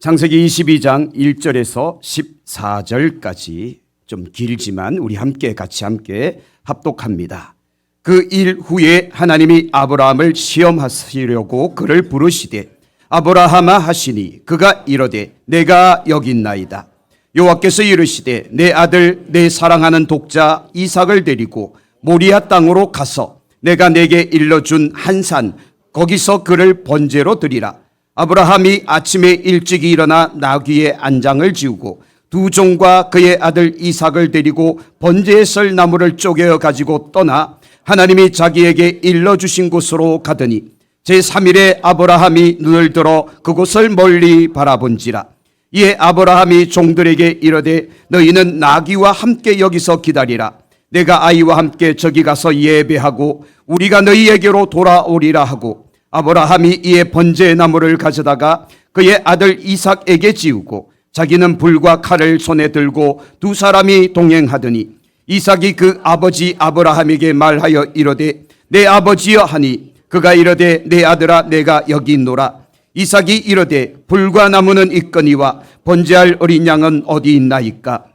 창세기 22장 1절에서 14절까지 좀 길지만 우리 같이 함께 합독합니다. 그 일 후에 하나님이 아브라함을 시험하시려고 그를 부르시되 아브라함아 하시니 그가 이르되 내가 여기 있나이다. 여호와께서 이르시되 내 아들 내 사랑하는 독자 이삭을 데리고 모리아 땅으로 가서 내가 내게 일러준 한 산 거기서 그를 번제로 드리라. 아브라함이 아침에 일찍이 일어나 나귀의 안장을 지우고 두 종과 그의 아들 이삭을 데리고 번제에 설 나무를 쪼개어 가지고 떠나 하나님이 자기에게 일러주신 곳으로 가더니 제3일에 아브라함이 눈을 들어 그곳을 멀리 바라본지라. 이에 아브라함이 종들에게 이르되 너희는 나귀와 함께 여기서 기다리라. 내가 아이와 함께 저기 가서 예배하고 우리가 너희에게로 돌아오리라 하고 아브라함이 이에 번제의 나무를 가져다가 그의 아들 이삭에게 지우고 자기는 불과 칼을 손에 들고 두 사람이 동행하더니 이삭이 그 아버지 아브라함에게 말하여 이르되 내 아버지여 하니 그가 이르되 내 아들아 내가 여기 있노라. 이삭이 이르되 불과 나무는 있거니와 번제할 어린 양은 어디 있나이까.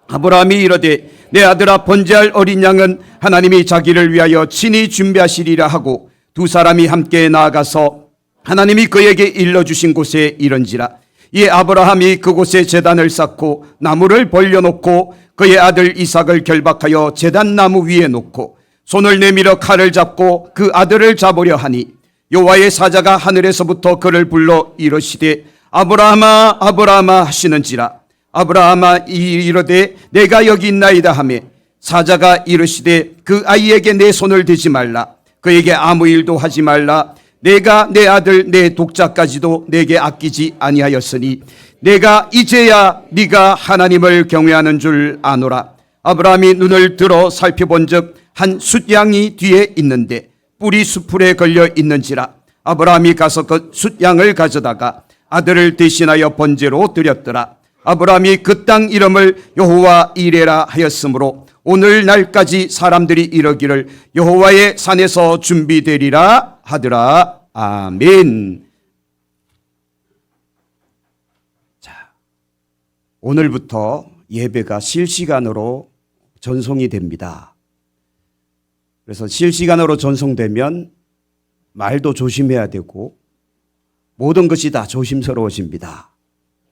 아브라함이 이르되 내 아들아 번제할 어린 양은 하나님이 자기를 위하여 친히 준비하시리라 하고 두 사람이 함께 나아가서 하나님이 그에게 일러주신 곳에 이른지라. 이에 아브라함이 그곳에 제단을 쌓고 나무를 벌려놓고 그의 아들 이삭을 결박하여 제단 나무 위에 놓고 손을 내밀어 칼을 잡고 그 아들을 잡으려 하니 여호와의 사자가 하늘에서부터 그를 불러 이르시되 아브라함아 아브라함아 하시는지라. 아브라함아 이르되 내가 여기 있나이다 하며 사자가 이르시되 그 아이에게 내 손을 대지 말라. 그에게 아무 일도 하지 말라. 내가 내 아들 내 독자까지도 내게 아끼지 아니하였으니 내가 이제야 네가 하나님을 경외하는 줄 아노라. 아브라함이 눈을 들어 살펴본즉 한 숫양이 뒤에 있는데 뿔이 수풀에 걸려 있는지라. 아브라함이 가서 그 숫양을 가져다가 아들을 대신하여 번제로 드렸더라. 아브라함이 그 땅 이름을 여호와 이레라 하였으므로 오늘날까지 사람들이 이르기를 여호와의 산에서 준비되리라 하더라. 아멘. 자, 오늘부터 예배가 실시간으로 전송이 됩니다. 그래서 실시간으로 전송되면 말도 조심해야 되고 모든 것이 다 조심스러워집니다.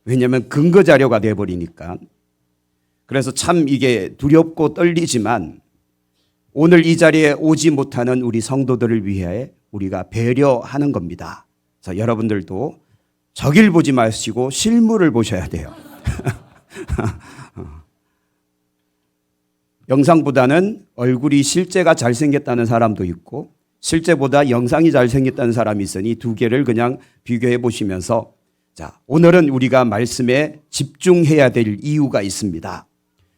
왜냐하면 근거 자료가 되어버리니까. 그래서 참 이게 두렵고 떨리지만 오늘 이 자리에 오지 못하는 우리 성도들을 위해 우리가 배려하는 겁니다. 그래서 여러분들도 저길 보지 마시고 실물을 보셔야 돼요. 영상보다는 얼굴이 실제가 잘생겼다는 사람도 있고 실제보다 영상이 잘생겼다는 사람이 있으니 두 개를 그냥 비교해 보시면서 자, 오늘은 우리가 말씀에 집중해야 될 이유가 있습니다.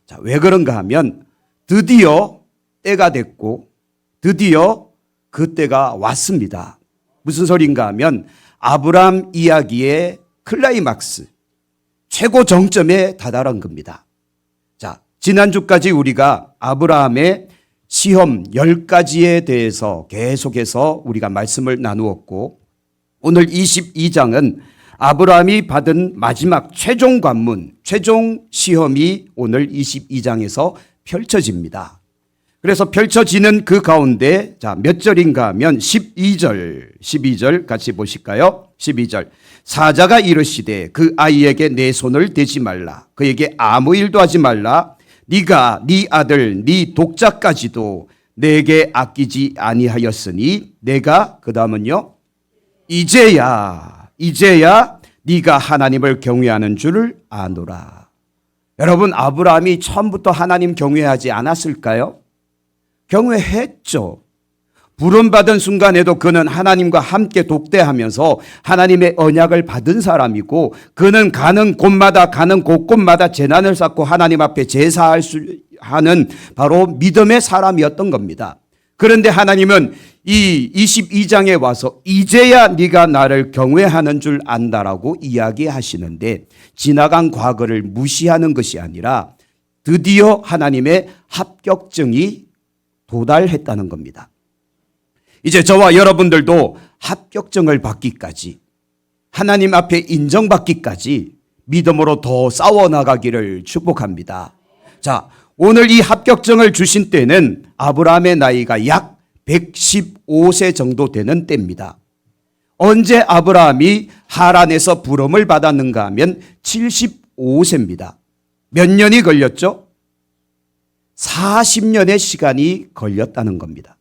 자, 왜 그런가 하면 드디어 때가 됐고 드디어 그 때가 왔습니다. 무슨 소린가 하면 아브라함 이야기의 클라이막스, 최고 정점에 다다른 겁니다. 자, 지난주까지 우리가 아브라함의 시험 10가지에 대해서 계속해서 우리가 말씀을 나누었고 오늘 22장은 아브라함이 받은 마지막 최종 관문, 최종 시험이 오늘 22장에서 펼쳐집니다. 그래서 펼쳐지는 그 가운데 자, 몇 절인가 하면 12절 같이 보실까요? 12절. 사자가 이르시되 그 아이에게 내 손을 대지 말라. 그에게 아무 일도 하지 말라. 네가 네 아들 네 독자까지도 내게 아끼지 아니하였으니 내가 그 다음은요. 이제야 네가 하나님을 경외하는 줄을 아노라. 여러분 아브라함이 처음부터 하나님 경외하지 않았을까요? 경외했죠. 부름받은 순간에도 그는 하나님과 함께 독대하면서 하나님의 언약을 받은 사람이고 그는 가는 곳곳마다 제단을 쌓고 하나님 앞에 제사할 수 하는 바로 믿음의 사람이었던 겁니다. 그런데 하나님은 이 22장에 와서 이제야 네가 나를 경외하는 줄 안다라고 이야기하시는데 지나간 과거를 무시하는 것이 아니라 드디어 하나님의 합격증이 도달했다는 겁니다. 이제 저와 여러분들도 합격증을 받기까지 하나님 앞에 인정받기까지 믿음으로 더 싸워나가기를 축복합니다. 자, 오늘 이 합격증을 주신 때는 아브라함의 나이가 약 115세 정도 되는 때입니다. 언제 아브라함이 하란에서 부름을 받았는가 하면 75세입니다. 몇 년이 걸렸죠? 40년의 시간이 걸렸다는 겁니다.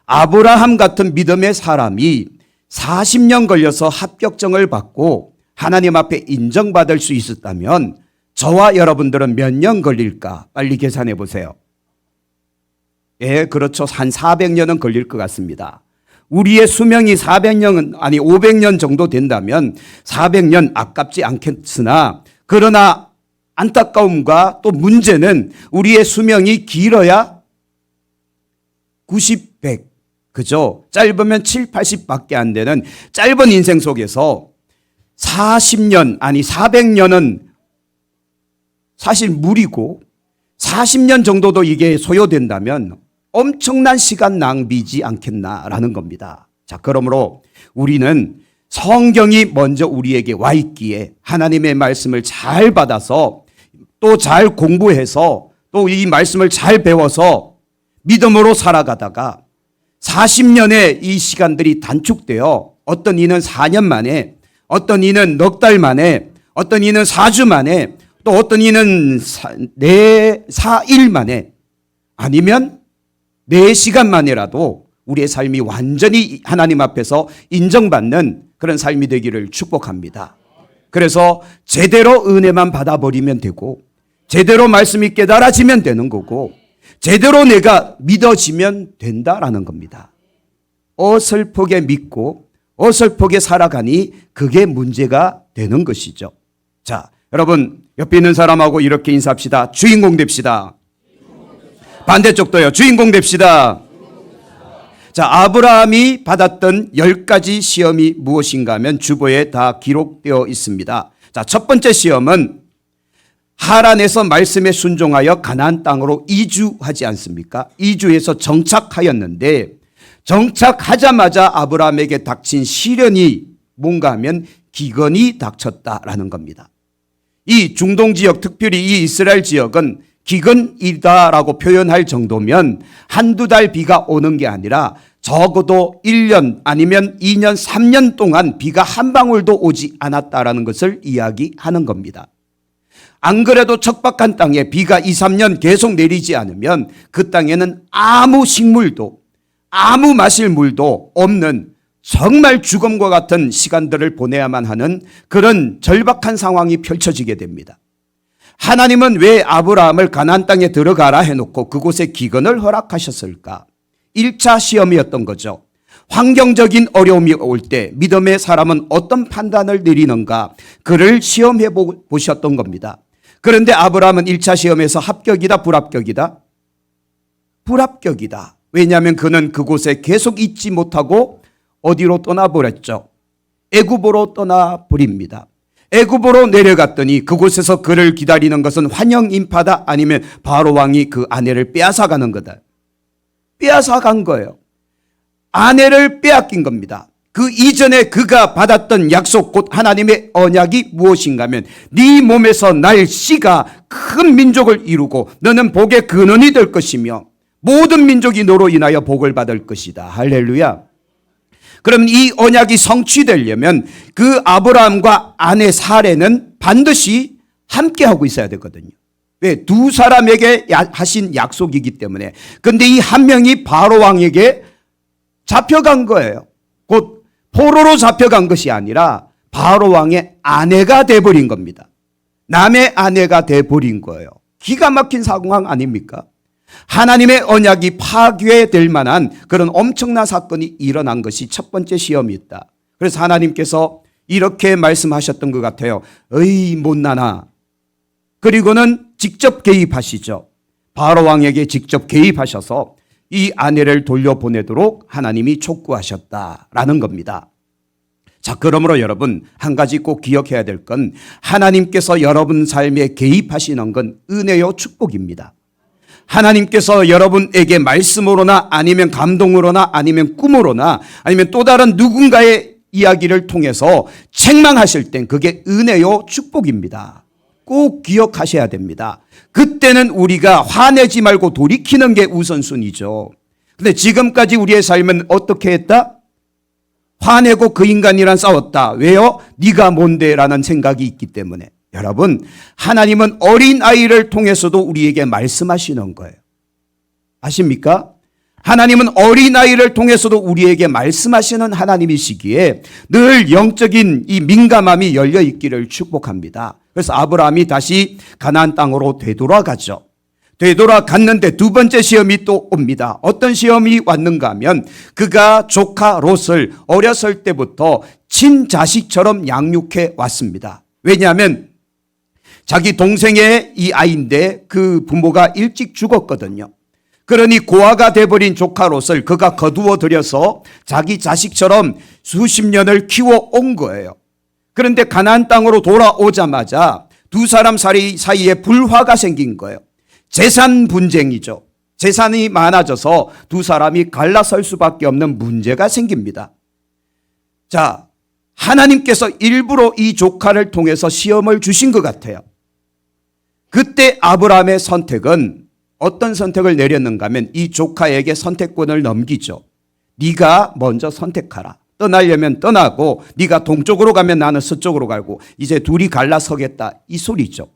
아브라함 같은 믿음의 사람이 40년 걸려서 합격증을 받고 하나님 앞에 인정받을 수 있었다면 저와 여러분들은 몇 년 걸릴까? 빨리 계산해 보세요. 예, 그렇죠. 한 400년은 걸릴 것 같습니다. 우리의 수명이 400년, 아니 500년 정도 된다면 400년 아깝지 않겠으나, 그러나 안타까움과 또 문제는 우리의 수명이 길어야 90, 100, 그죠? 짧으면 7, 80밖에 안 되는 짧은 인생 속에서 40년, 아니 400년은 사실 무리고 40년 정도도 이게 소요된다면 엄청난 시간 낭비지 않겠나라는 겁니다. 자, 그러므로 우리는 성경이 먼저 우리에게 와 있기에 하나님의 말씀을 잘 받아서 또 잘 공부해서 또 이 말씀을 잘 배워서 믿음으로 살아가다가 40년의 이 시간들이 단축되어 어떤 이는 4년 만에, 어떤 이는 넉 달 만에, 어떤 이는 4주 만에, 또 어떤 이는 4일 만에, 아니면 4시간 만이라도 우리의 삶이 완전히 하나님 앞에서 인정받는 그런 삶이 되기를 축복합니다. 그래서 제대로 은혜만 받아버리면 되고, 제대로 말씀이 깨달아지면 되는 거고, 제대로 내가 믿어지면 된다라는 겁니다. 어설프게 믿고 어설프게 살아가니 그게 문제가 되는 것이죠. 자, 여러분 옆에 있는 사람하고 이렇게 인사합시다. 주인공 됩시다. 반대쪽도요. 주인공 됩시다. 자, 아브라함이 받았던 10가지 시험이 무엇인가 하면 주보에 다 기록되어 있습니다. 자, 첫 번째 시험은 하란에서 말씀에 순종하여 가나안 땅으로 이주하지 않습니까? 이주해서 정착하였는데 정착하자마자 아브라함에게 닥친 시련이 뭔가 하면 기근이 닥쳤다라는 겁니다. 이 중동 지역, 특별히 이 이스라엘 지역은 기근이다라고 표현할 정도면 한두 달 비가 오는 게 아니라 적어도 1년 아니면 2년, 3년 동안 비가 한 방울도 오지 않았다라는 것을 이야기하는 겁니다. 안 그래도 척박한 땅에 비가 2, 3년 계속 내리지 않으면 그 땅에는 아무 식물도 아무 마실 물도 없는 정말 죽음과 같은 시간들을 보내야만 하는 그런 절박한 상황이 펼쳐지게 됩니다. 하나님은 왜 아브라함을 가나안 땅에 들어가라 해놓고 그곳에 기근을 허락하셨을까? 1차 시험이었던 거죠. 환경적인 어려움이 올 때 믿음의 사람은 어떤 판단을 내리는가, 그를 시험해 보셨던 겁니다. 그런데 아브라함은 1차 시험에서 합격이다, 불합격이다? 불합격이다. 왜냐하면 그는 그곳에 계속 있지 못하고 어디로 떠나버렸죠? 애굽으로 떠나버립니다. 애굽으로 내려갔더니 그곳에서 그를 기다리는 것은 환영 인파다, 아니면 바로 왕이 그 아내를 빼앗아가는 거다. 빼앗아간 거예요. 아내를 빼앗긴 겁니다. 그 이전에 그가 받았던 약속, 곧 하나님의 언약이 무엇인가 하면 네 몸에서 날 씨가 큰 민족을 이루고 너는 복의 근원이 될 것이며 모든 민족이 너로 인하여 복을 받을 것이다. 할렐루야. 그럼 이 언약이 성취되려면 그 아브라함과 아내 사레는 반드시 함께하고 있어야 되거든요. 왜? 두 사람에게 하신 약속이기 때문에. 그런데 이 한 명이 바로 왕에게 잡혀간 거예요. 곧 포로로 잡혀간 것이 아니라 바로 왕의 아내가 돼버린 겁니다. 남의 아내가 돼버린 거예요. 기가 막힌 상황 아닙니까? 하나님의 언약이 파괴될 만한 그런 엄청난 사건이 일어난 것이 첫 번째 시험이었다. 그래서 하나님께서 이렇게 말씀하셨던 것 같아요. 어이 못나나. 그리고는 직접 개입하시죠. 바로 왕에게 직접 개입하셔서 이 아내를 돌려보내도록 하나님이 촉구하셨다라는 겁니다. 자, 그러므로 여러분 한 가지 꼭 기억해야 될 건 하나님께서 여러분 삶에 개입하시는 건 은혜요 축복입니다. 하나님께서 여러분에게 말씀으로나 아니면 감동으로나 아니면 꿈으로나 아니면 또 다른 누군가의 이야기를 통해서 책망하실 땐 그게 은혜요 축복입니다. 꼭 기억하셔야 됩니다. 그때는 우리가 화내지 말고 돌이키는 게 우선순위죠. 근데 지금까지 우리의 삶은 어떻게 했다? 화내고 그 인간이랑 싸웠다. 왜요? 네가 뭔데? 라는 생각이 있기 때문에. 여러분, 하나님은 어린아이를 통해서도 우리에게 말씀하시는 거예요. 아십니까? 하나님은 어린아이를 통해서도 우리에게 말씀하시는 하나님이시기에 늘 영적인 이 민감함이 열려 있기를 축복합니다. 그래서 아브라함이 다시 가나안 땅으로 되돌아가죠. 되돌아갔는데 두 번째 시험이 또 옵니다. 어떤 시험이 왔는가 하면 그가 조카 롯을 어렸을 때부터 친자식처럼 양육해 왔습니다. 왜냐하면 자기 동생의 이 아이인데 그 부모가 일찍 죽었거든요. 그러니 고아가 돼버린 조카 롯을 그가 거두어 들여서 자기 자식처럼 수십 년을 키워온 거예요. 그런데 가나안 땅으로 돌아오자마자 두 사람 사이에 불화가 생긴 거예요. 재산 분쟁이죠. 재산이 많아져서 두 사람이 갈라설 수밖에 없는 문제가 생깁니다. 자, 하나님께서 일부러 이 조카를 통해서 시험을 주신 것 같아요. 그때 아브라함의 선택은 어떤 선택을 내렸는가 하면 이 조카에게 선택권을 넘기죠. 네가 먼저 선택하라. 떠나려면 떠나고 네가 동쪽으로 가면 나는 서쪽으로 가고 이제 둘이 갈라서겠다 이 소리죠.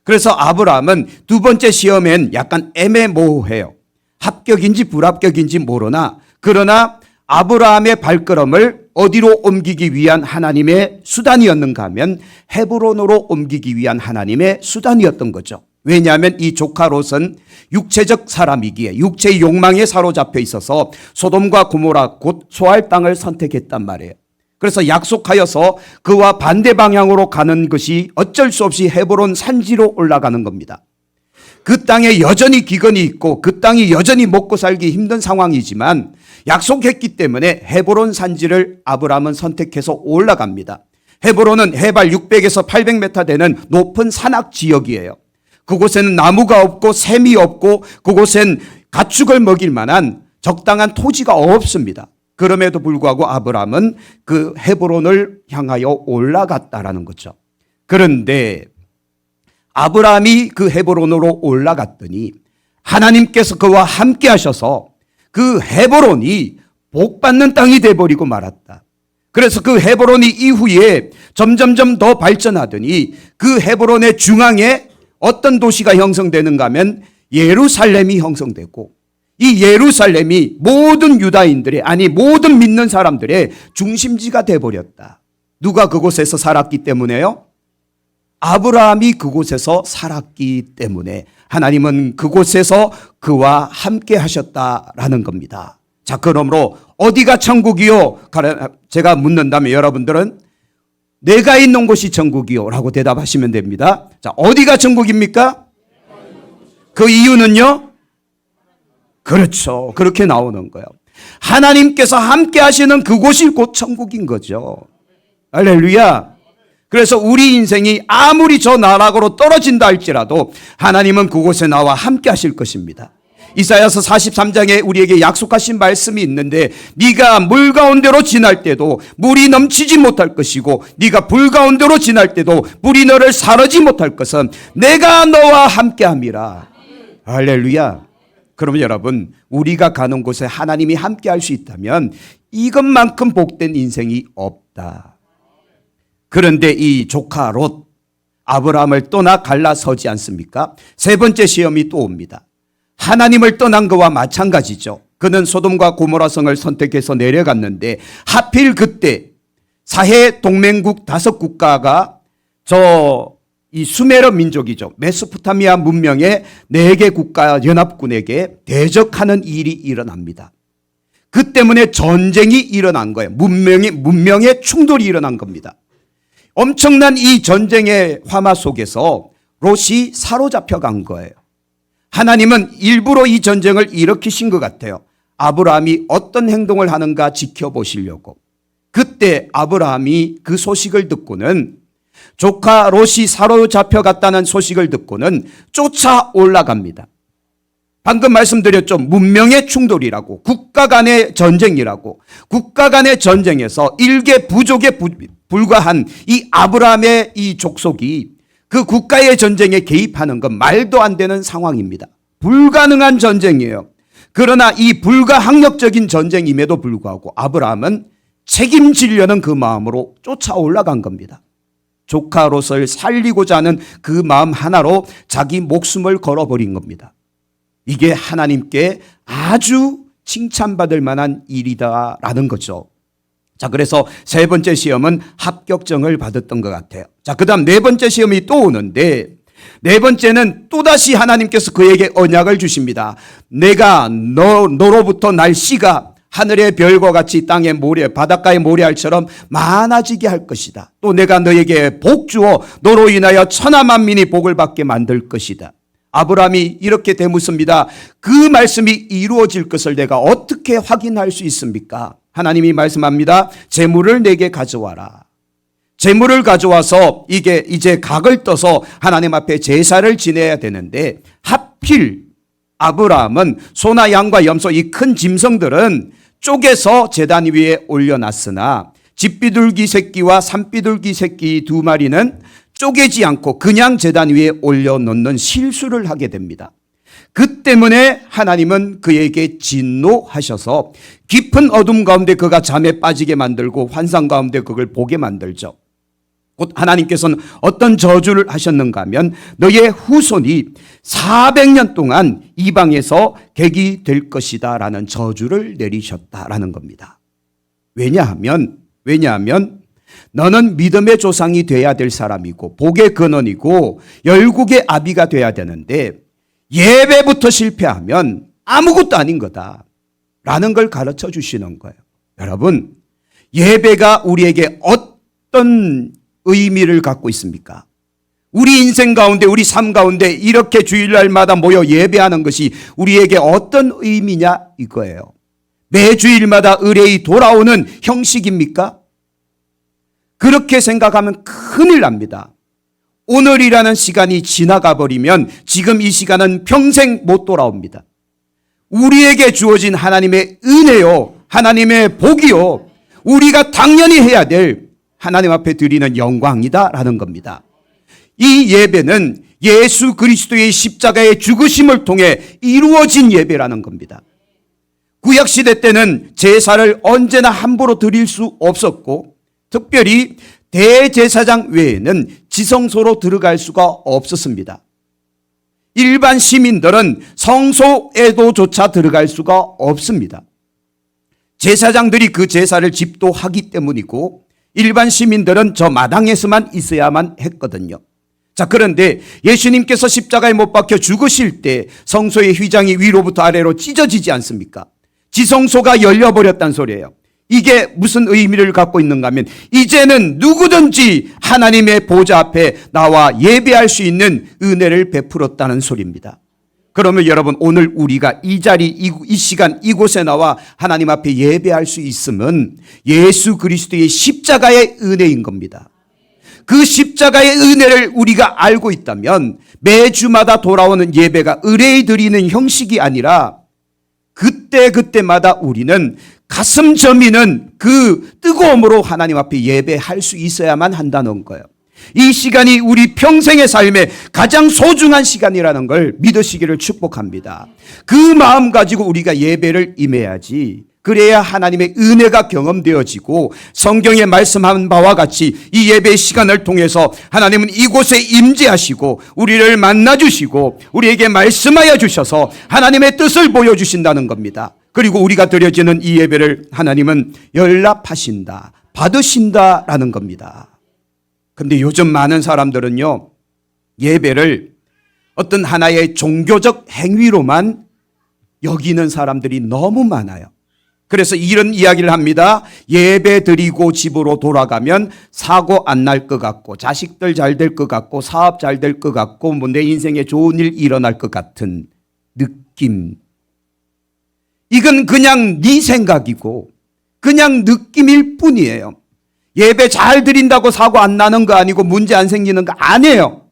그래서 아브라함은 두 번째 시험엔 약간 애매모호해요. 합격인지 불합격인지 모르나 그러나 아브라함의 발걸음을 어디로 옮기기 위한 하나님의 수단이었는가 하면 헤브론으로 옮기기 위한 하나님의 수단이었던 거죠. 왜냐하면 이 조카 롯은 육체적 사람이기에 육체의 욕망에 사로잡혀 있어서 소돔과 고모라 곧 소알 땅을 선택했단 말이에요. 그래서 약속하여서 그와 반대 방향으로 가는 것이 어쩔 수 없이 헤브론 산지로 올라가는 겁니다. 그 땅에 여전히 기근이 있고 그 땅이 여전히 먹고 살기 힘든 상황이지만 약속했기 때문에 헤브론 산지를 아브라함은 선택해서 올라갑니다. 헤브론은 해발 600에서 800m 되는 높은 산악 지역이에요. 그곳에는 나무가 없고 샘이 없고 그곳엔 가축을 먹일 만한 적당한 토지가 없습니다. 그럼에도 불구하고 아브라함은 그 헤브론을 향하여 올라갔다라는 거죠. 그런데 아브라함이 그 헤브론으로 올라갔더니 하나님께서 그와 함께 하셔서 그 헤브론이 복받는 땅이 돼버리고 말았다. 그래서 그 헤브론이 이후에 점점점 더 발전하더니 그 헤브론의 중앙에 어떤 도시가 형성되는가 하면 예루살렘이 형성되고 이 예루살렘이 모든 유다인들의 아니 모든 믿는 사람들의 중심지가 돼버렸다. 누가 그곳에서 살았기 때문에요? 아브라함이 그곳에서 살았기 때문에 하나님은 그곳에서 그와 함께 하셨다라는 겁니다. 자, 그러므로 어디가 천국이요? 제가 묻는다면 여러분들은 내가 있는 곳이 천국이요 라고 대답하시면 됩니다. 자, 어디가 천국입니까? 그 이유는요? 그렇죠. 그렇게 나오는 거예요. 하나님께서 함께 하시는 그곳이 곧 천국인 거죠. 할렐루야. 그래서 우리 인생이 아무리 저 나락으로 떨어진다 할지라도 하나님은 그곳에 나와 함께 하실 것입니다. 이사야서 43장에 우리에게 약속하신 말씀이 있는데 네가 물 가운데로 지날 때도 물이 넘치지 못할 것이고 네가 불 가운데로 지날 때도 물이 너를 사르지 못할 것은 내가 너와 함께함이라. 할렐루야. 그러면 여러분 우리가 가는 곳에 하나님이 함께할 수 있다면 이것만큼 복된 인생이 없다. 그런데 이 조카 롯 아브라함을 떠나 갈라서지 않습니까? 세 번째 시험이 또 옵니다. 하나님을 떠난 것과 마찬가지죠. 그는 소돔과 고모라성을 선택해서 내려갔는데 하필 그때 사해 동맹국 5국가가 이 수메르 민족이죠. 메소포타미아 문명의 4개 국가 연합군에게 대적하는 일이 일어납니다. 그 때문에 전쟁이 일어난 거예요. 문명의 충돌이 일어난 겁니다. 엄청난 이 전쟁의 화마 속에서 롯이 사로잡혀 간 거예요. 하나님은 일부러 이 전쟁을 일으키신 것 같아요. 아브라함이 어떤 행동을 하는가 지켜보시려고. 그때 아브라함이 그 소식을 듣고는 조카 롯이 사로잡혀 갔다는 소식을 듣고는 쫓아 올라갑니다. 방금 말씀드렸죠. 문명의 충돌이라고, 국가 간의 전쟁이라고. 국가 간의 전쟁에서 일개 부족에 불과한 이 아브라함의 이 족속이 그 국가의 전쟁에 개입하는 건 말도 안 되는 상황입니다. 불가능한 전쟁이에요. 그러나 이 불가항력적인 전쟁임에도 불구하고 아브라함은 책임지려는 그 마음으로 쫓아 올라간 겁니다. 조카로서를 살리고자 하는 그 마음 하나로 자기 목숨을 걸어버린 겁니다. 이게 하나님께 아주 칭찬받을 만한 일이다라는 거죠. 자, 그래서 세 번째 시험은 합격증을 받았던 것 같아요. 자, 그 다음 네 번째 시험이 또 오는데, 네 번째는 또다시 하나님께서 그에게 언약을 주십니다. 내가 너로부터 날 씨가 하늘의 별과 같이 땅의 모래, 바닷가의 모래알처럼 많아지게 할 것이다. 또 내가 너에게 복 주어 너로 인하여 천하 만민이 복을 받게 만들 것이다. 아브라함이 이렇게 되묻습니다. 그 말씀이 이루어질 것을 내가 어떻게 확인할 수 있습니까? 하나님이 말씀합니다. 재물을 내게 가져와라. 재물을 가져와서 이게 이제 각을 떠서 하나님 앞에 제사를 지내야 되는데, 하필 아브라함은 소나 양과 염소 이 큰 짐승들은 쪼개서 제단 위에 올려놨으나 집비둘기 새끼와 산비둘기 새끼 두 마리는 쪼개지 않고 그냥 제단 위에 올려놓는 실수를 하게 됩니다. 그 때문에 하나님은 그에게 진노하셔서 깊은 어둠 가운데 그가 잠에 빠지게 만들고 환상 가운데 그걸 보게 만들죠. 곧 하나님께서는 어떤 저주를 하셨는가 하면 너의 후손이 400년 동안 이방에서 객이 될 것이다 라는 저주를 내리셨다라는 겁니다. 왜냐하면 너는 믿음의 조상이 돼야 될 사람이고 복의 근원이고 열국의 아비가 돼야 되는데 예배부터 실패하면 아무것도 아닌 거다 라는 걸 가르쳐 주시는 거예요. 여러분, 예배가 우리에게 어떤 의미를 갖고 있습니까? 우리 인생 가운데, 우리 삶 가운데 이렇게 주일날마다 모여 예배하는 것이 우리에게 어떤 의미냐 이거예요. 매주일마다 의뢰이 돌아오는 형식입니까? 그렇게 생각하면 큰일 납니다. 오늘이라는 시간이 지나가 버리면 지금 이 시간은 평생 못 돌아옵니다. 우리에게 주어진 하나님의 은혜요, 하나님의 복이요, 우리가 당연히 해야 될 하나님 앞에 드리는 영광이다라는 겁니다. 이 예배는 예수 그리스도의 십자가의 죽으심을 통해 이루어진 예배라는 겁니다. 구약시대 때는 제사를 언제나 함부로 드릴 수 없었고 특별히 대제사장 외에는 지성소로 들어갈 수가 없었습니다. 일반 시민들은 성소에도조차 들어갈 수가 없습니다. 제사장들이 그 제사를 집도하기 때문이고 일반 시민들은 저 마당에서만 있어야만 했거든요. 자, 그런데 예수님께서 십자가에 못 박혀 죽으실 때 성소의 휘장이 위로부터 아래로 찢어지지 않습니까? 지성소가 열려버렸단 소리예요. 이게 무슨 의미를 갖고 있는가 하면 이제는 누구든지 하나님의 보좌 앞에 나와 예배할 수 있는 은혜를 베풀었다는 소리입니다. 그러면 여러분, 오늘 우리가 이 자리, 이 시간, 이곳에 나와 하나님 앞에 예배할 수 있음은 예수 그리스도의 십자가의 은혜인 겁니다. 그 십자가의 은혜를 우리가 알고 있다면 매주마다 돌아오는 예배가 의뢰이 드리는 형식이 아니라 그때마다 우리는 가슴 저미는 그 뜨거움으로 하나님 앞에 예배할 수 있어야만 한다는 거예요. 이 시간이 우리 평생의 삶에 가장 소중한 시간이라는 걸 믿으시기를 축복합니다. 그 마음 가지고 우리가 예배를 임해야지. 그래야 하나님의 은혜가 경험되어지고 성경에 말씀한 바와 같이 이 예배 시간을 통해서 하나님은 이곳에 임재하시고 우리를 만나주시고 우리에게 말씀하여 주셔서 하나님의 뜻을 보여주신다는 겁니다. 그리고 우리가 드려지는 이 예배를 하나님은 연락하신다, 받으신다라는 겁니다. 그런데 요즘 많은 사람들은요, 예배를 어떤 하나의 종교적 행위로만 여기는 사람들이 너무 많아요. 그래서 이런 이야기를 합니다. 예배 드리고 집으로 돌아가면 사고 안 날 것 같고 자식들 잘 될 것 같고 사업 잘 될 것 같고 뭐 내 인생에 좋은 일 일어날 것 같은 느낌. 이건 그냥 네 생각이고 그냥 느낌일 뿐이에요. 예배 잘 드린다고 사고 안 나는 거 아니고 문제 안 생기는 거 아니에요.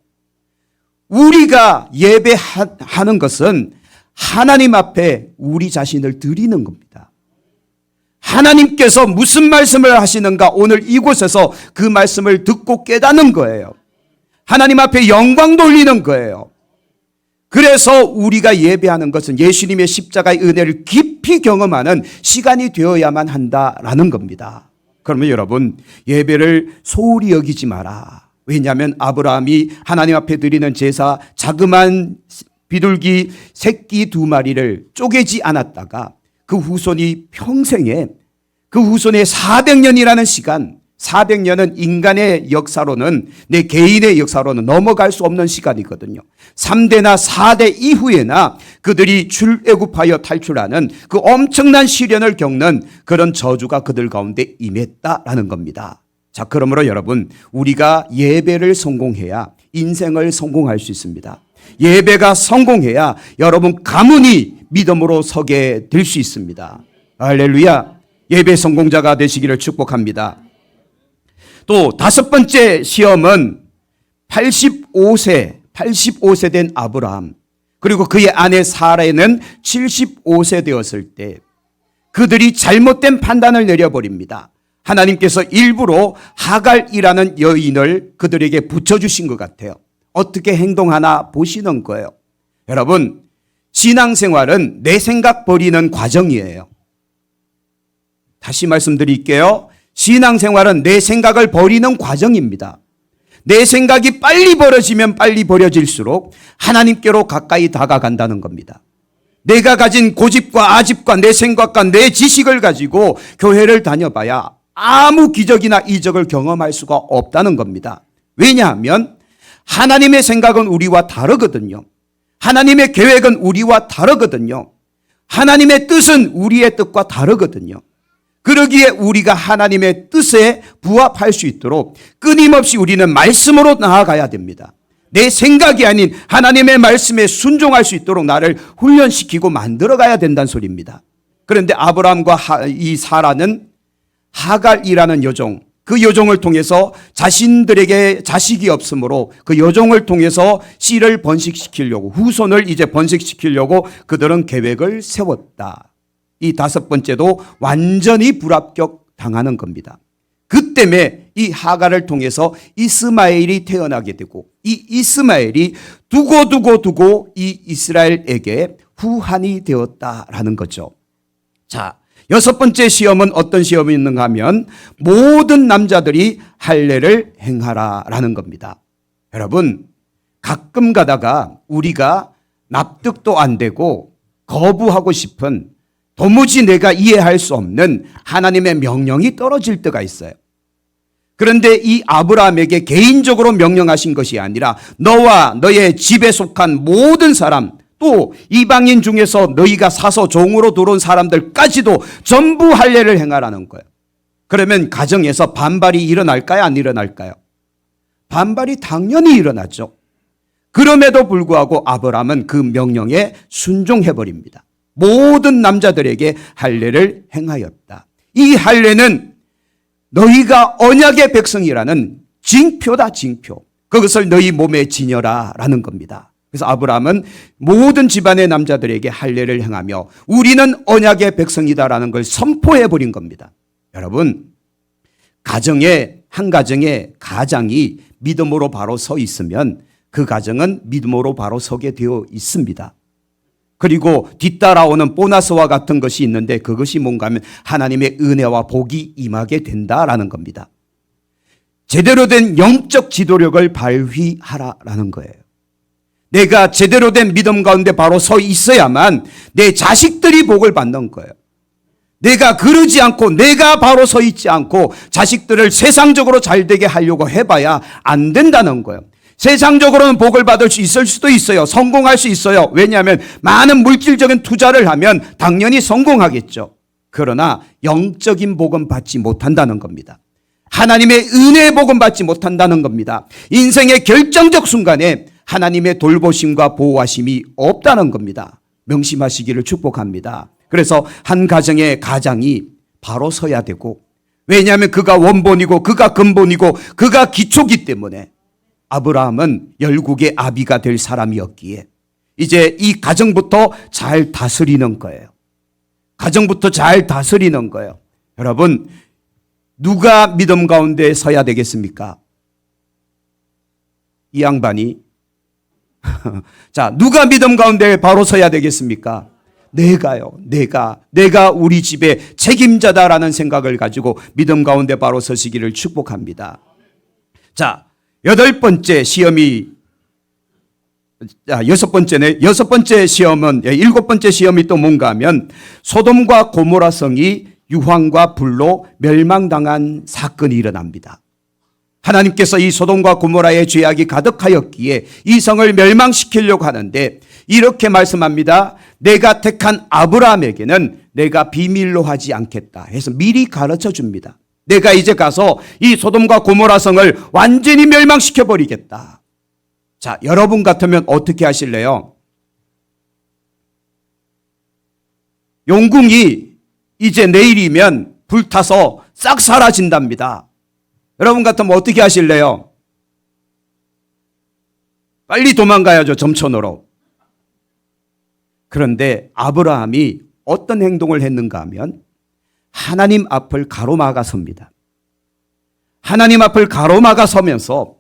우리가 예배하는 것은 하나님 앞에 우리 자신을 드리는 겁니다. 하나님께서 무슨 말씀을 하시는가 오늘 이곳에서 그 말씀을 듣고 깨닫는 거예요. 하나님 앞에 영광 돌리는 거예요. 그래서 우리가 예배하는 것은 예수님의 십자가의 은혜를 깊이 경험하는 시간이 되어야만 한다라는 겁니다. 그러면 여러분, 예배를 소홀히 여기지 마라. 왜냐하면 아브라함이 하나님 앞에 드리는 제사 자그마한 비둘기 새끼 2마리를 쪼개지 않았다가 그 후손이 평생에 그 후손의 400년이라는 시간, 400년은 인간의 역사로는 내 개인의 역사로는 넘어갈 수 없는 시간이거든요. 3대나 4대 이후에나 그들이 출애굽하여 탈출하는 그 엄청난 시련을 겪는 그런 저주가 그들 가운데 임했다라는 겁니다. 자, 그러므로 여러분, 우리가 예배를 성공해야 인생을 성공할 수 있습니다. 예배가 성공해야 여러분 가문이 믿음으로 서게 될 수 있습니다. 할렐루야. 예배 성공자가 되시기를 축복합니다. 또 5번째 시험은 85세 된 아브라함, 그리고 그의 아내 사라는 75세 되었을 때 그들이 잘못된 판단을 내려버립니다. 하나님께서 일부러 하갈이라는 여인을 그들에게 붙여주신 것 같아요. 어떻게 행동하나 보시는 거예요. 여러분, 신앙생활은 내 생각 버리는 과정이에요. 다시 말씀드릴게요. 신앙생활은 내 생각을 버리는 과정입니다. 내 생각이 빨리 버려지면 빨리 버려질수록 하나님께로 가까이 다가간다는 겁니다. 내가 가진 고집과 아집과 내 생각과 내 지식을 가지고 교회를 다녀봐야 아무 기적이나 이적을 경험할 수가 없다는 겁니다. 왜냐하면 하나님의 생각은 우리와 다르거든요. 하나님의 계획은 우리와 다르거든요. 하나님의 뜻은 우리의 뜻과 다르거든요. 그러기에 우리가 하나님의 뜻에 부합할 수 있도록 끊임없이 우리는 말씀으로 나아가야 됩니다. 내 생각이 아닌 하나님의 말씀에 순종할 수 있도록 나를 훈련시키고 만들어가야 된다는 소리입니다. 그런데 아브라함과 이 사라는 하갈이라는 여종, 그 여종을 통해서 자신들에게 자식이 없으므로 그 여종을 통해서 씨를 번식시키려고, 후손을 이제 번식시키려고 그들은 계획을 세웠다. 이 5번째도 완전히 불합격 당하는 겁니다. 그 때문에 이 하갈을 통해서 이스마엘이 태어나게 되고, 이 이스마엘이 두고 이 이스라엘에게 후한이 되었다라는 거죠. 자, 6번째 시험은 어떤 시험이 있는가 하면 모든 남자들이 할례를 행하라라는 겁니다. 여러분, 가끔 가다가 우리가 납득도 안 되고 거부하고 싶은, 도무지 내가 이해할 수 없는 하나님의 명령이 떨어질 때가 있어요. 그런데 이 아브라함에게 개인적으로 명령하신 것이 아니라 너와 너의 집에 속한 모든 사람, 또 이방인 중에서 너희가 사서 종으로 들어온 사람들까지도 전부 할례를 행하라는 거예요. 그러면 가정에서 반발이 일어날까요? 안 일어날까요? 반발이 당연히 일어나죠. 그럼에도 불구하고 아브라함은 그 명령에 순종해버립니다. 모든 남자들에게 할례를 행하였다. 이 할례는 너희가 언약의 백성이라는 징표다, 징표. 그것을 너희 몸에 지녀라 라는 겁니다. 그래서 아브라함은 모든 집안의 남자들에게 할례를 행하며 우리는 언약의 백성이다라는 걸 선포해버린 겁니다. 여러분, 한 가정의 가장이 믿음으로 바로 서 있으면 그 가정은 믿음으로 바로 서게 되어 있습니다. 그리고 뒤따라오는 보너스와 같은 것이 있는데 그것이 뭔가 하면 하나님의 은혜와 복이 임하게 된다라는 겁니다. 제대로 된 영적 지도력을 발휘하라라는 거예요. 내가 제대로 된 믿음 가운데 바로 서 있어야만 내 자식들이 복을 받는 거예요. 내가 그러지 않고, 내가 바로 서 있지 않고 자식들을 세상적으로 잘 되게 하려고 해봐야 안 된다는 거예요. 세상적으로는 복을 받을 수 있을 수도 있어요. 성공할 수 있어요. 왜냐하면 많은 물질적인 투자를 하면 당연히 성공하겠죠. 그러나 영적인 복은 받지 못한다는 겁니다. 하나님의 은혜의 복은 받지 못한다는 겁니다. 인생의 결정적 순간에 하나님의 돌보심과 보호하심이 없다는 겁니다. 명심하시기를 축복합니다. 그래서 한 가정의 가장이 바로 서야 되고, 왜냐하면 그가 원본이고 그가 근본이고 그가 기초기 때문에 아브라함은 열국의 아비가 될 사람이었기에 이제 이 가정부터 잘 다스리는 거예요. 가정부터 잘 다스리는 거예요. 여러분, 누가 믿음 가운데 서야 되겠습니까? 이 양반이. 자, 누가 믿음 가운데 바로 서야 되겠습니까? 내가요. 내가 우리 집의 책임자다라는 생각을 가지고 믿음 가운데 바로 서시기를 축복합니다. 자, 여섯 번째 시험은, 일곱 번째 시험이 또 뭔가 하면 소돔과 고모라 성이 유황과 불로 멸망당한 사건이 일어납니다. 하나님께서 이 소돔과 고모라의 죄악이 가득하였기에 이 성을 멸망시키려고 하는데 이렇게 말씀합니다. 내가 택한 아브라함에게는 내가 비밀로 하지 않겠다 해서 미리 가르쳐 줍니다. 내가 이제 가서 이 소돔과 고모라 성을 완전히 멸망시켜 버리겠다. 자, 여러분 같으면 어떻게 하실래요? 용궁이 이제 내일이면 불타서 싹 사라진답니다. 여러분 같으면 어떻게 하실래요? 빨리 도망가야죠, 점천으로. 그런데 아브라함이 어떤 행동을 했는가 하면 하나님 앞을 가로막아 섭니다. 하나님 앞을 가로막아 서면서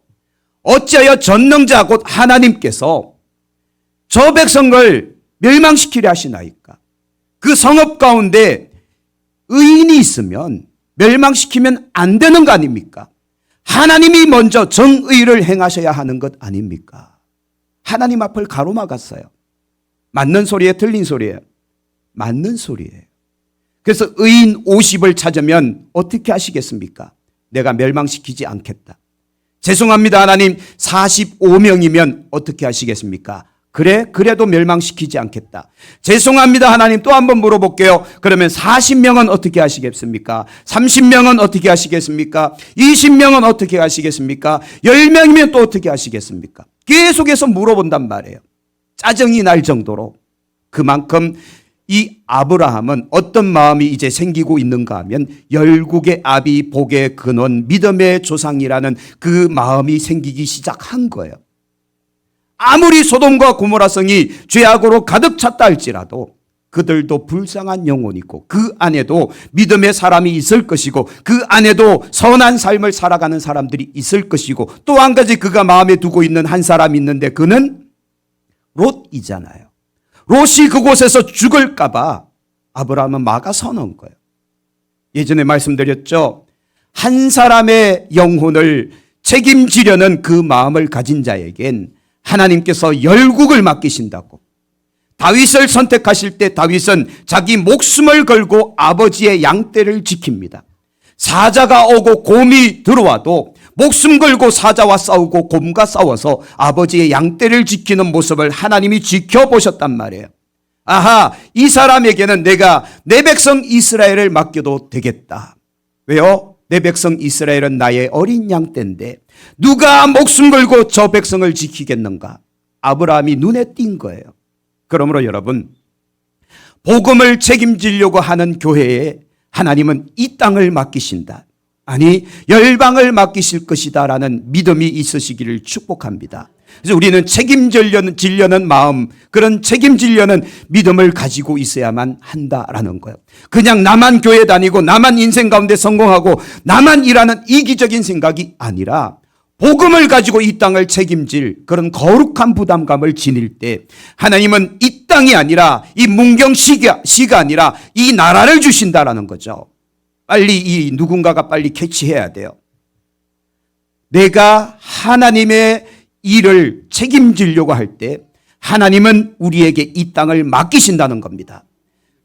어찌하여 전능자 곧 하나님께서 저 백성을 멸망시키려 하시나이까? 그 성읍 가운데 의인이 있으면 멸망시키면 안 되는 거 아닙니까? 하나님이 먼저 정의를 행하셔야 하는 것 아닙니까? 하나님 앞을 가로막았어요. 맞는 소리에 틀린 소리예요. 맞는 소리예요. 그래서 의인 50을 찾으면 어떻게 하시겠습니까? 내가 멸망시키지 않겠다. 죄송합니다 하나님, 45명이면 어떻게 하시겠습니까? 그래도 멸망시키지 않겠다. 죄송합니다 하나님, 또 한번 물어볼게요. 그러면 40명은 어떻게 하시겠습니까? 30명은 어떻게 하시겠습니까? 20명은 어떻게 하시겠습니까? 10명이면 또 어떻게 하시겠습니까? 계속해서 물어본단 말이에요. 짜증이 날 정도로. 그만큼 이 아브라함은 어떤 마음이 이제 생기고 있는가 하면 열국의 아비 복의 근원 믿음의 조상이라는 그 마음이 생기기 시작한 거예요. 아무리 소돔과 고모라 성이 죄악으로 가득 찼다 할지라도 그들도 불쌍한 영혼이고 그 안에도 믿음의 사람이 있을 것이고 그 안에도 선한 삶을 살아가는 사람들이 있을 것이고 또 한 가지 그가 마음에 두고 있는 한 사람이 있는데 그는 롯이잖아요. 롯이 그곳에서 죽을까 봐 아브라함은 막아서는 거예요. 예전에 말씀드렸죠. 한 사람의 영혼을 책임지려는 그 마음을 가진 자에겐 하나님께서 열국을 맡기신다고. 다윗을 선택하실 때 다윗은 자기 목숨을 걸고 아버지의 양떼를 지킵니다. 사자가 오고 곰이 들어와도 목숨 걸고 사자와 싸우고 곰과 싸워서 아버지의 양떼를 지키는 모습을 하나님이 지켜보셨단 말이에요. 아하, 이 사람에게는 내가 내 백성 이스라엘을 맡겨도 되겠다. 왜요? 내 백성 이스라엘은 나의 어린 양떼인데 누가 목숨 걸고 저 백성을 지키겠는가? 아브라함이 눈에 띈 거예요. 그러므로 여러분, 복음을 책임지려고 하는 교회에 하나님은 이 땅을 맡기신다. 아니, 열방을 맡기실 것이다 라는 믿음이 있으시기를 축복합니다. 그래서 우리는 책임지려는 마음, 그런 책임지려는 믿음을 가지고 있어야만 한다라는 거예요. 그냥 나만 교회 다니고 나만 인생 가운데 성공하고 나만 일하는 이기적인 생각이 아니라 복음을 가지고 이 땅을 책임질 그런 거룩한 부담감을 지닐 때 하나님은 이 땅이 아니라 이 문경시가 아니라 이 나라를 주신다라는 거죠. 빨리 이 누군가가 빨리 캐치해야 돼요. 내가 하나님의 일을 책임지려고 할 때 하나님은 우리에게 이 땅을 맡기신다는 겁니다.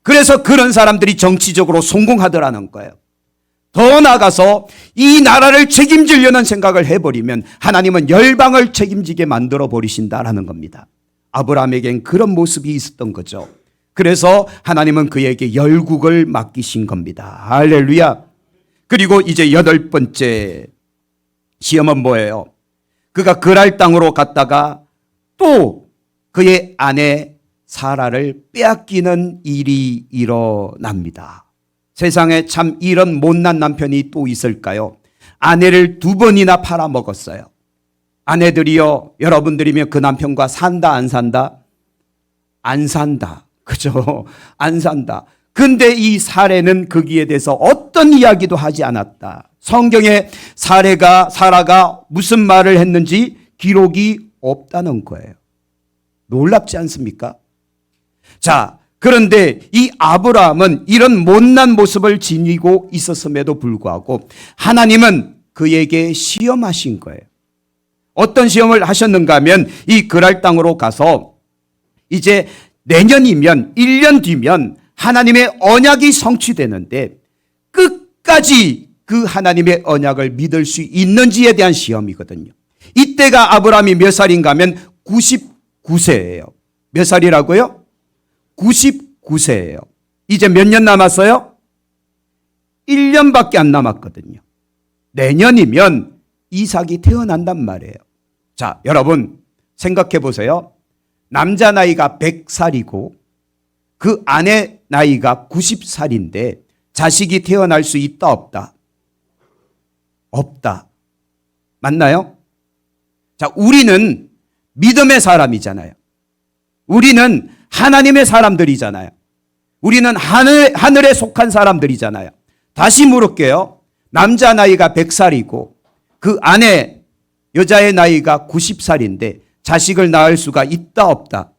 그래서 그런 사람들이 정치적으로 성공하더라는 거예요. 더 나아가서 이 나라를 책임지려는 생각을 해버리면 하나님은 열방을 책임지게 만들어 버리신다라는 겁니다. 아브라함에겐 그런 모습이 있었던 거죠. 그래서 하나님은 그에게 열국을 맡기신 겁니다. 할렐루야. 그리고 이제 여덟 번째 시험은 뭐예요? 그가 그랄 땅으로 갔다가 또 그의 아내 사라를 빼앗기는 일이 일어납니다. 세상에 참 이런 못난 남편이 또 있을까요? 아내를 2번이나 팔아먹었어요. 아내들이요, 여러분들이면 그 남편과 산다 안 산다? 안 산다. 그죠? 안 산다. 근데 이 사례는 거기에 대해서 어떤 이야기도 하지 않았다. 성경에 사라가 무슨 말을 했는지 기록이 없다는 거예요. 놀랍지 않습니까? 자, 그런데 이 아브라함은 이런 못난 모습을 지니고 있었음에도 불구하고 하나님은 그에게 시험하신 거예요. 어떤 시험을 하셨는가 하면 이 그랄 땅으로 가서 이제 내년이면 1년 뒤면 하나님의 언약이 성취되는데 끝까지 그 하나님의 언약을 믿을 수 있는지에 대한 시험이거든요. 이때가 아브라함이 몇 살인가 하면 99세예요. 몇 살이라고요? 99세예요. 이제 몇 년 남았어요? 1년밖에 안 남았거든요. 내년이면 이삭이 태어난단 말이에요. 자, 여러분 생각해 보세요. 남자 나이가 100살이고 그 아내 나이가 90살인데 자식이 태어날 수 있다 없다? 없다. 맞나요? 자, 우리는 믿음의 사람이잖아요. 우리는 하나님의 사람들이잖아요. 우리는 하늘에 속한 사람들이잖아요. 다시 물을게요. 남자 나이가 100살이고 그 아내 여자의 나이가 90살인데 자식을 낳을 수가 있다 없다?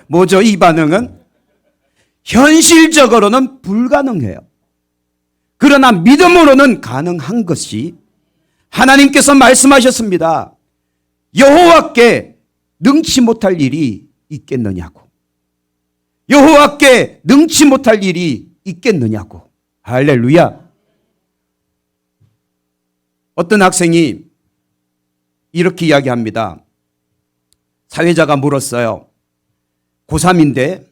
뭐죠 이 반응은? 현실적으로는 불가능해요. 그러나 믿음으로는 가능한 것이 하나님께서 말씀하셨습니다. 여호와께 능치 못할 일이 있겠느냐고. 여호와께 능치 못할 일이 있겠느냐고. 할렐루야. 어떤 학생이 이렇게 이야기합니다. 사회자가 물었어요. 고3인데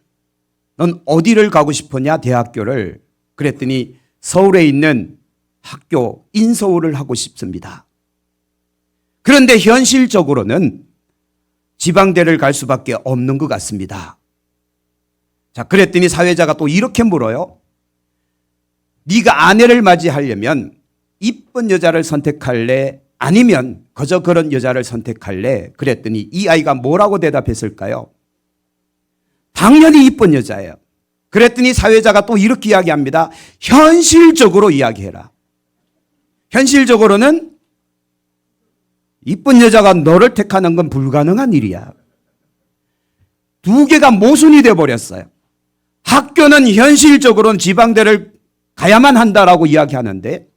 넌 어디를 가고 싶으냐 대학교를. 그랬더니 서울에 있는 학교 인서울을 하고 싶습니다. 그런데 현실적으로는 지방대를 갈 수밖에 없는 것 같습니다. 자, 그랬더니 사회자가 또 이렇게 물어요. 네가 아내를 맞이하려면 이쁜 여자를 선택할래? 아니면 그저 그런 여자를 선택할래? 그랬더니 이 아이가 뭐라고 대답했을까요? 당연히 이쁜 여자예요. 그랬더니 사회자가 또 이렇게 이야기합니다. 현실적으로 이야기해라. 현실적으로는 이쁜 여자가 너를 택하는 건 불가능한 일이야. 두 개가 모순이 돼버렸어요. 학교는 현실적으로는 지방대를 가야만 한다라고 이야기하는데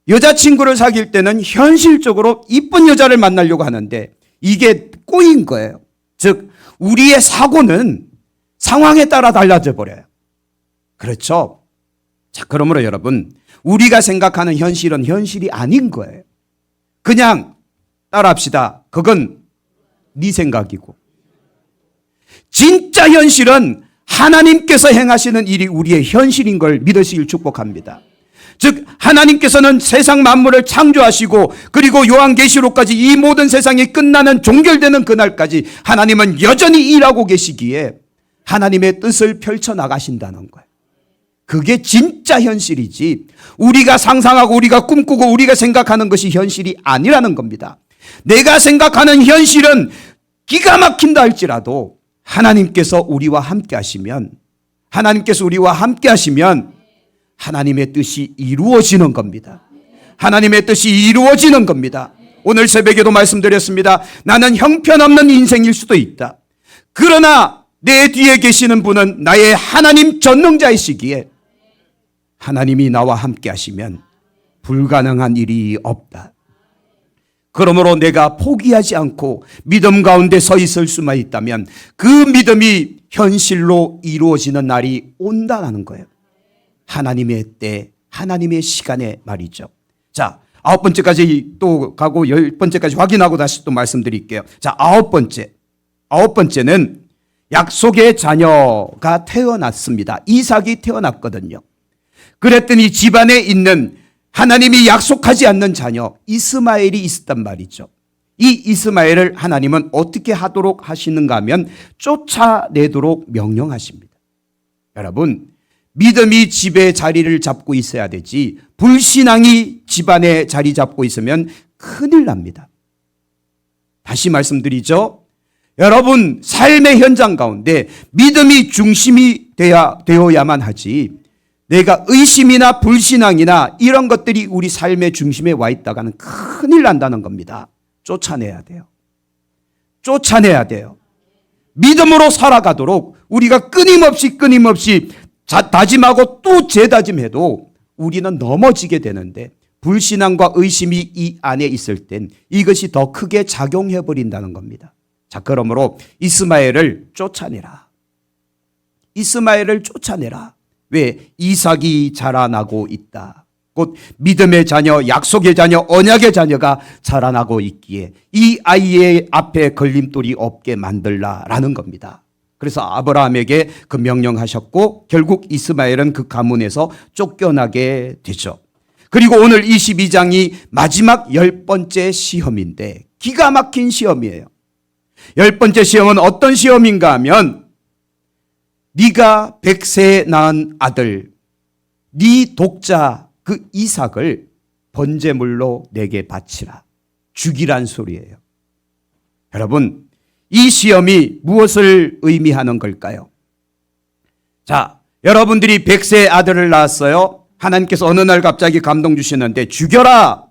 여자친구를 사귈 때는 현실적으로 이쁜 여자를 만나려고 하는데 이게 꼬인 거예요. 즉 우리의 사고는 상황에 따라 달라져 버려요. 그렇죠? 자, 그러므로 여러분 우리가 생각하는 현실은 현실이 아닌 거예요. 그냥 따라합시다. 그건 네 생각이고 진짜 현실은 하나님께서 행하시는 일이 우리의 현실인 걸 믿으시길 축복합니다. 즉 하나님께서는 세상 만물을 창조하시고 그리고 요한계시록까지 이 모든 세상이 끝나는 종결되는 그날까지 하나님은 여전히 일하고 계시기에 하나님의 뜻을 펼쳐나가신다는 거예요. 그게 진짜 현실이지 우리가 상상하고 우리가 꿈꾸고 우리가 생각하는 것이 현실이 아니라는 겁니다. 내가 생각하는 현실은 기가 막힌다 할지라도 하나님께서 우리와 함께 하시면 하나님의 뜻이 이루어지는 겁니다. 하나님의 뜻이 이루어지는 겁니다. 오늘 새벽에도 말씀드렸습니다. 나는 형편없는 인생일 수도 있다. 그러나 내 뒤에 계시는 분은 나의 하나님 전능자이시기에 하나님이 나와 함께 하시면 불가능한 일이 없다. 그러므로 내가 포기하지 않고 믿음 가운데 서 있을 수만 있다면 그 믿음이 현실로 이루어지는 날이 온다는 거예요. 하나님의 때, 하나님의 시간에 말이죠. 자, 9번째까지 또 가고 10번째까지 확인하고 다시 또 말씀드릴게요. 자, 9번째는 약속의 자녀가 태어났습니다. 이삭이 태어났거든요. 그랬더니 집안에 있는 하나님이 약속하지 않는 자녀 이스마엘이 있었단 말이죠. 이 이스마엘을 하나님은 어떻게 하도록 하시는가 하면 쫓아내도록 명령하십니다. 여러분, 믿음이 집에 자리를 잡고 있어야 되지 불신앙이 집안에 자리 잡고 있으면 큰일 납니다. 다시 말씀드리죠. 여러분 삶의 현장 가운데 믿음이 중심이 되어야만 하지, 내가 의심이나 불신앙이나 이런 것들이 우리 삶의 중심에 와 있다가는 큰일 난다는 겁니다. 쫓아내야 돼요. 쫓아내야 돼요. 믿음으로 살아가도록 우리가 끊임없이 다짐하고 또 재다짐해도 우리는 넘어지게 되는데, 불신앙과 의심이 이 안에 있을 땐 이것이 더 크게 작용해버린다는 겁니다. 자, 그러므로 이스마엘을 쫓아내라. 이스마엘을 쫓아내라. 왜? 이삭이 자라나고 있다. 곧 믿음의 자녀, 약속의 자녀, 언약의 자녀가 자라나고 있기에 이 아이의 앞에 걸림돌이 없게 만들라라는 겁니다. 그래서 아브라함에게 그 명령하셨고 결국 이스마엘은 그 가문에서 쫓겨나게 되죠. 그리고 오늘 22장이 마지막 10번째 시험인데 기가 막힌 시험이에요. 10번째 시험은 어떤 시험인가 하면, 네가 100세에 낳은 아들, 네 독자 그 이삭을 번제물로 내게 바치라. 죽이란 소리예요. 여러분, 이 시험이 무엇을 의미하는 걸까요? 자, 여러분들이 100세의 아들을 낳았어요. 하나님께서 어느 날 갑자기 감동 주시는데 죽여라.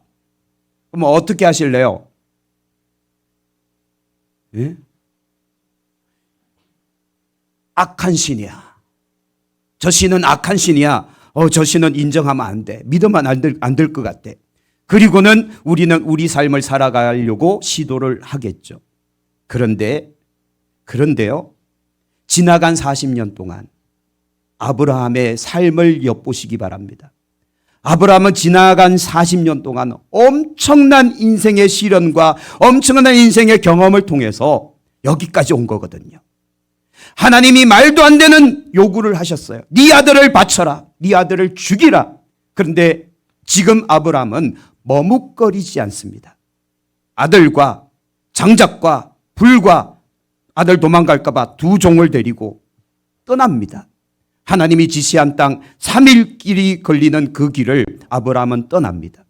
그럼 어떻게 하실래요? 예? 악한 신이야. 저 신은 악한 신이야. 저 신은 인정하면 안 돼. 믿으면 안 될 것 같아. 그리고는 우리는 우리 삶을 살아가려고 시도를 하겠죠. 그런데요. 지나간 40년 동안 아브라함의 삶을 엿보시기 바랍니다. 아브라함은 지나간 40년 동안 엄청난 인생의 시련과 엄청난 인생의 경험을 통해서 여기까지 온 거거든요. 하나님이 말도 안 되는 요구를 하셨어요. 네 아들을 바쳐라. 네 아들을 죽이라. 그런데 지금 아브라함은 머뭇거리지 않습니다. 아들과 장작과 불과 아들 도망갈까 봐 두 종을 데리고 떠납니다. 하나님이 지시한 땅 3일길이 걸리는 그 길을 아브라함은 떠납니다.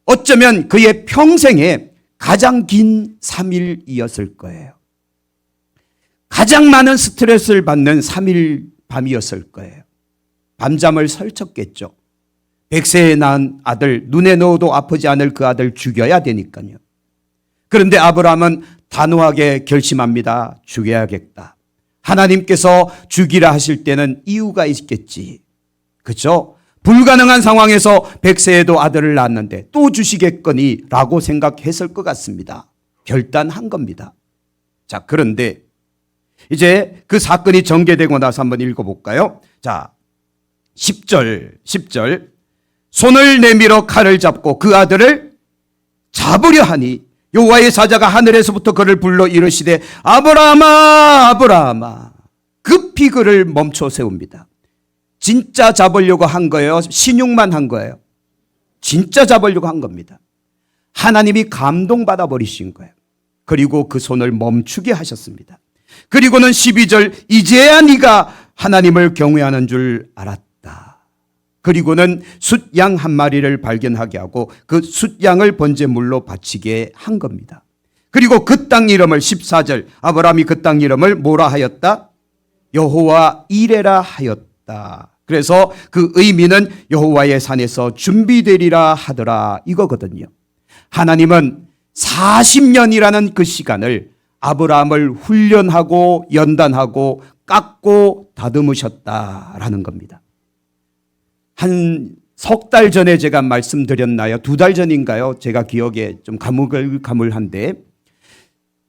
어쩌면 그의 평생에 가장 긴 3일이었을 거예요. 가장 많은 스트레스를 받는 3일 밤이었을 거예요. 밤잠을 설쳤겠죠. 100세에 낳은 아들, 눈에 넣어도 아프지 않을 그 아들 죽여야 되니까요. 그런데 아브라함은 단호하게 결심합니다. 죽여야겠다. 하나님께서 죽이라 하실 때는 이유가 있겠지. 그렇죠? 불가능한 상황에서 100세에도 아들을 낳았는데 또 주시겠거니 라고 생각했을 것 같습니다. 결단한 겁니다. 자, 그런데 이제 그 사건이 전개되고 나서 한번 읽어볼까요? 자, 10절. 손을 내밀어 칼을 잡고 그 아들을 잡으려 하니 여호와의 사자가 하늘에서부터 그를 불러 이르시되 아브라함아 아브라함아. 급히 그를 멈춰 세웁니다. 진짜 잡으려고 한 거예요? 신용만 한 거예요? 진짜 잡으려고 한 겁니다. 하나님이 감동받아 버리신 거예요. 그리고 그 손을 멈추게 하셨습니다. 그리고는 12절 이제야 네가 하나님을 경외하는 줄 알았다. 그리고는 숫양 한 마리를 발견하게 하고 그 숫양을 번제물로 바치게 한 겁니다. 그리고 그 땅 이름을 14절 아브라함이 그 땅 이름을 뭐라 하였다? 여호와 이레라 하였다. 그래서 그 의미는 여호와의 산에서 준비되리라 하더라 이거거든요. 하나님은 40년이라는 그 시간을 아브라함을 훈련하고 연단하고 깎고 다듬으셨다라는 겁니다. 한 석 달 전에 제가 말씀드렸나요? 2달 전인가요? 제가 기억에 좀 가물가물한데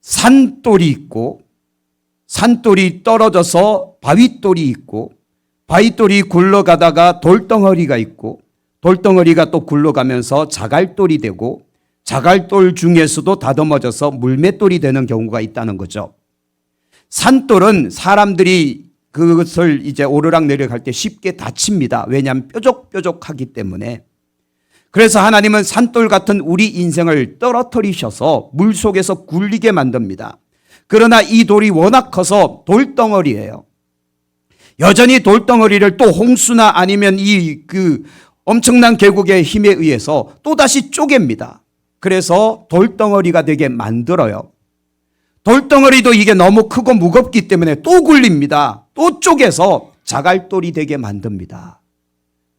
산돌이 있고 산돌이 떨어져서 바위돌이 있고 바위돌이 굴러가다가 돌덩어리가 있고 돌덩어리가 또 굴러가면서 자갈돌이 되고 자갈돌 중에서도 다듬어져서 물맷돌이 되는 경우가 있다는 거죠. 산돌은 사람들이 그것을 이제 오르락 내리락 할 때 쉽게 다칩니다. 왜냐하면 뾰족뾰족하기 때문에. 그래서 하나님은 산돌 같은 우리 인생을 떨어뜨리셔서 물속에서 굴리게 만듭니다. 그러나 이 돌이 워낙 커서 돌덩어리예요. 여전히 돌덩어리를 또 홍수나 아니면 이 엄청난 계곡의 힘에 의해서 또다시 쪼갭니다. 그래서 돌덩어리가 되게 만들어요. 돌덩어리도 이게 너무 크고 무겁기 때문에 또 굴립니다. 또 쪼개서 자갈돌이 되게 만듭니다.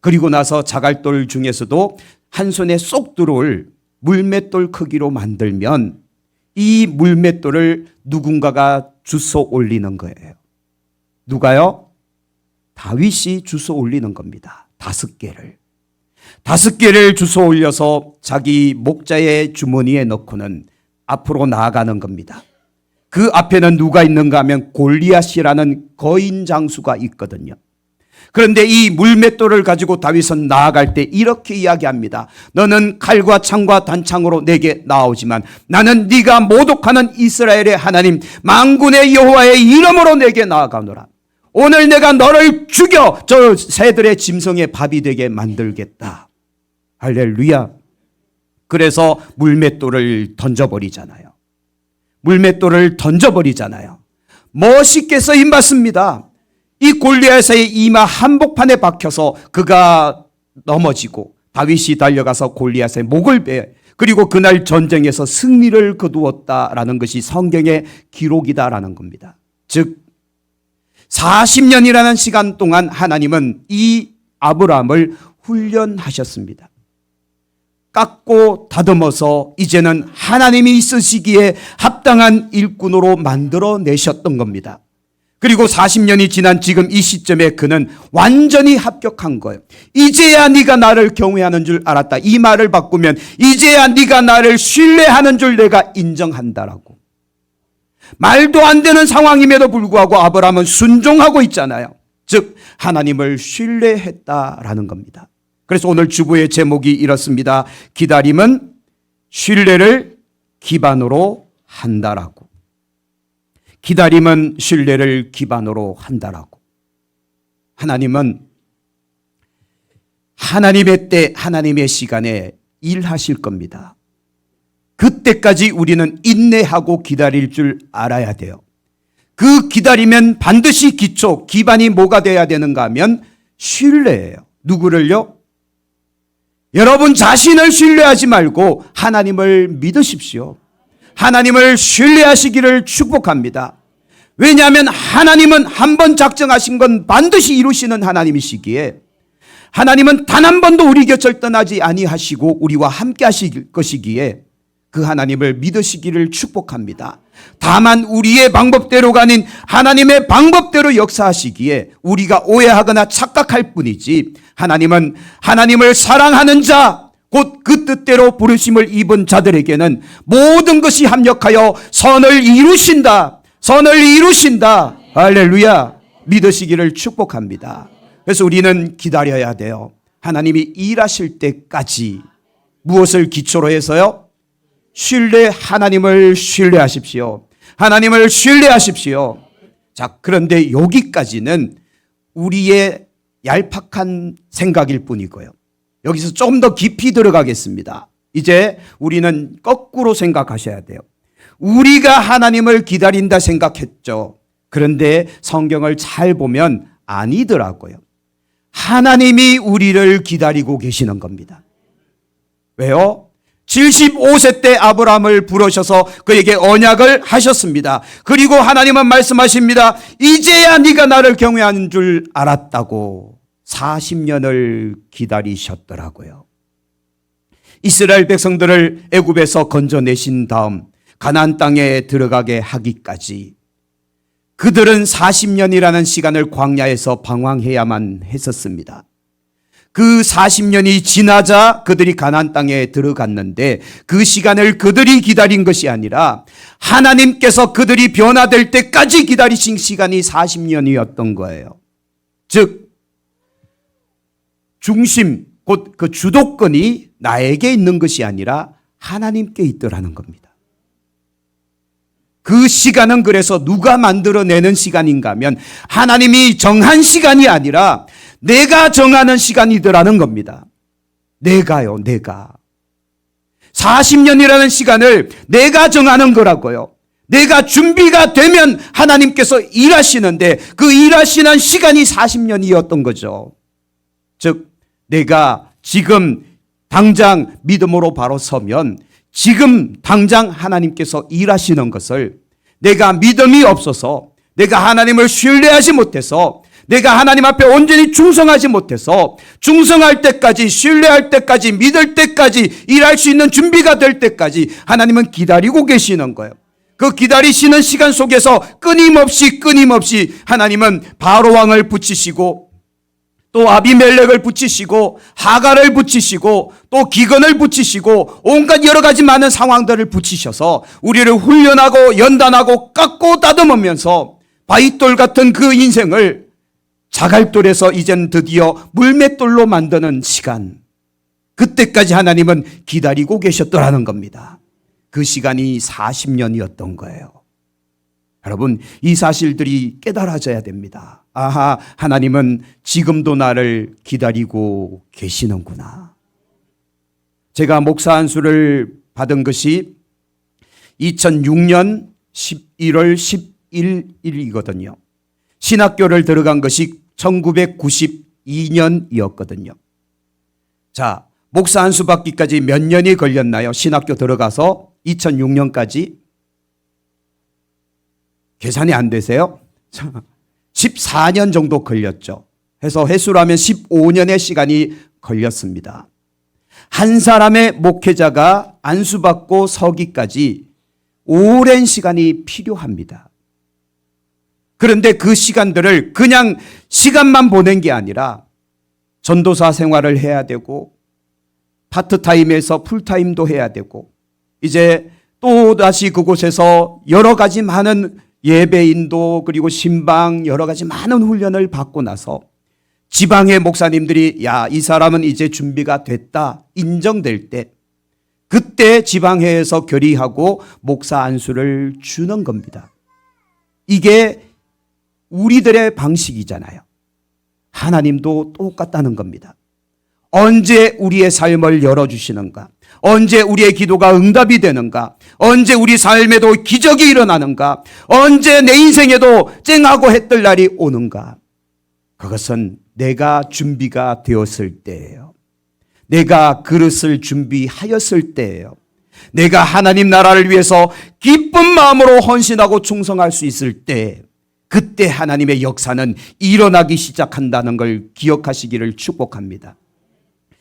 그리고 나서 자갈돌 중에서도 한 손에 쏙 들어올 물맷돌 크기로 만들면 이 물맷돌을 누군가가 주워 올리는 거예요. 누가요? 다윗이 주워 올리는 겁니다. 5개를. 5개를 주워 올려서 자기 목자의 주머니에 넣고는 앞으로 나아가는 겁니다. 그 앞에는 누가 있는가 하면 골리앗이라는 거인 장수가 있거든요. 그런데 이 물맷돌을 가지고 다윗은 나아갈 때 이렇게 이야기합니다. 너는 칼과 창과 단창으로 내게 나오지만 나는 네가 모독하는 이스라엘의 하나님 만군의 여호와의 이름으로 내게 나아가노라. 오늘 내가 너를 죽여 저 새들의 짐승의 밥이 되게 만들겠다. 할렐루야. 그래서 물맷돌을 던져버리잖아요. 물맷돌을 던져버리잖아요. 멋있게 쓰임받습니다. 이 골리앗의 이마 한복판에 박혀서 그가 넘어지고 다윗이 달려가서 골리앗의 목을 베, 그리고 그날 전쟁에서 승리를 거두었다라는 것이 성경의 기록이다라는 겁니다. 즉 40년이라는 시간 동안 하나님은 이 아브라함을 훈련하셨습니다. 깎고 다듬어서 이제는 하나님이 쓰시기에 합당한 일꾼으로 만들어내셨던 겁니다. 그리고 40년이 지난 지금 이 시점에 그는 완전히 합격한 거예요. 이제야 네가 나를 경외하는 줄 알았다. 이 말을 바꾸면 이제야 네가 나를 신뢰하는 줄 내가 인정한다라고. 말도 안 되는 상황임에도 불구하고 아브라함은 순종하고 있잖아요. 즉 하나님을 신뢰했다라는 겁니다. 그래서 오늘 주보의 제목이 이렇습니다. 기다림은 신뢰를 기반으로 한다라고. 기다림은 신뢰를 기반으로 한다라고. 하나님은 하나님의 때, 하나님의 시간에 일하실 겁니다. 그때까지 우리는 인내하고 기다릴 줄 알아야 돼요. 그 기다리면 반드시 기초, 기반이 뭐가 돼야 되는가 하면 신뢰예요. 누구를요? 여러분 자신을 신뢰하지 말고 하나님을 믿으십시오. 하나님을 신뢰하시기를 축복합니다. 왜냐하면 하나님은 한 번 작정하신 건 반드시 이루시는 하나님이시기에 하나님은 단 한 번도 우리 곁을 떠나지 아니하시고 우리와 함께 하실 것이기에 그 하나님을 믿으시기를 축복합니다. 다만 우리의 방법대로가 아닌 하나님의 방법대로 역사하시기에 우리가 오해하거나 착각할 뿐이지 하나님은 하나님을 사랑하는 자, 곧 그 뜻대로 부르심을 입은 자들에게는 모든 것이 합력하여 선을 이루신다. 선을 이루신다. 할렐루야. 믿으시기를 축복합니다. 그래서 우리는 기다려야 돼요. 하나님이 일하실 때까지 무엇을 기초로 해서요? 하나님을 신뢰하십시오. 하나님을 신뢰하십시오. 자, 그런데 여기까지는 우리의 얄팍한 생각일 뿐이고요. 여기서 좀 더 깊이 들어가겠습니다. 이제 우리는 거꾸로 생각하셔야 돼요. 우리가 하나님을 기다린다 생각했죠. 그런데 성경을 잘 보면 아니더라고요. 하나님이 우리를 기다리고 계시는 겁니다. 왜요? 75세 때 아브라함을 부르셔서 그에게 언약을 하셨습니다. 그리고 하나님은 말씀하십니다. 이제야 네가 나를 경외하는 줄 알았다고 40년을 기다리셨더라고요. 이스라엘 백성들을 애굽에서 건져내신 다음 가나안 땅에 들어가게 하기까지 그들은 40년이라는 시간을 광야에서 방황해야만 했었습니다. 그 40년이 지나자 그들이 가나안 땅에 들어갔는데 그 시간을 그들이 기다린 것이 아니라 하나님께서 그들이 변화될 때까지 기다리신 시간이 40년이었던 거예요. 즉 중심, 곧 그 주도권이 나에게 있는 것이 아니라 하나님께 있더라는 겁니다. 그 시간은 그래서 누가 만들어내는 시간인가 하면 하나님이 정한 시간이 아니라 내가 정하는 시간이더라는 겁니다. 내가요, 내가. 40년이라는 시간을 내가 정하는 거라고요. 내가 준비가 되면 하나님께서 일하시는데 그 일하시는 시간이 40년이었던 거죠. 즉 내가 지금 당장 믿음으로 바로 서면 지금 당장 하나님께서 일하시는 것을 내가 믿음이 없어서, 내가 하나님을 신뢰하지 못해서, 내가 하나님 앞에 온전히 충성하지 못해서, 충성할 때까지, 신뢰할 때까지, 믿을 때까지, 일할 수 있는 준비가 될 때까지 하나님은 기다리고 계시는 거예요. 그 기다리시는 시간 속에서 끊임없이 하나님은 바로 왕을 붙이시고, 또 아비멜렉을 붙이시고, 하갈을 붙이시고, 또 기근을 붙이시고, 온갖 여러 가지 많은 상황들을 붙이셔서 우리를 훈련하고 연단하고 깎고 다듬으면서 바위돌 같은 그 인생을 자갈돌에서 이젠 드디어 물맷돌로 만드는 시간, 그때까지 하나님은 기다리고 계셨더라는 겁니다. 그 시간이 40년이었던 거예요. 여러분, 이 사실들이 깨달아져야 됩니다. 아하, 하나님은 지금도 나를 기다리고 계시는구나. 제가 목사 안수를 받은 것이 2006년 11월 11일이거든요. 신학교를 들어간 것이 1992년이었거든요. 자, 목사 안수 받기까지 몇 년이 걸렸나요? 신학교 들어가서 2006년까지 계산이 안 되세요? 14년 정도 걸렸죠. 해서 해수로 하면 15년의 시간이 걸렸습니다. 한 사람의 목회자가 안수받고 서기까지 오랜 시간이 필요합니다. 그런데 그 시간들을 그냥 시간만 보낸 게 아니라 전도사 생활을 해야 되고, 파트타임에서 풀타임도 해야 되고, 이제 또 다시 그곳에서 여러 가지 많은 예배인도, 그리고 신방, 여러 가지 많은 훈련을 받고 나서 지방의 목사님들이 야, 이 사람은 이제 준비가 됐다 인정될 때, 그때 지방회에서 결의하고 목사 안수를 주는 겁니다. 이게 우리들의 방식이잖아요. 하나님도 똑같다는 겁니다. 언제 우리의 삶을 열어주시는가? 언제 우리의 기도가 응답이 되는가? 언제 우리 삶에도 기적이 일어나는가? 언제 내 인생에도 쨍하고 해뜰 날이 오는가? 그것은 내가 준비가 되었을 때예요. 내가 그릇을 준비하였을 때예요. 내가 하나님 나라를 위해서 기쁜 마음으로 헌신하고 충성할 수 있을 때, 그때 하나님의 역사는 일어나기 시작한다는 걸 기억하시기를 축복합니다.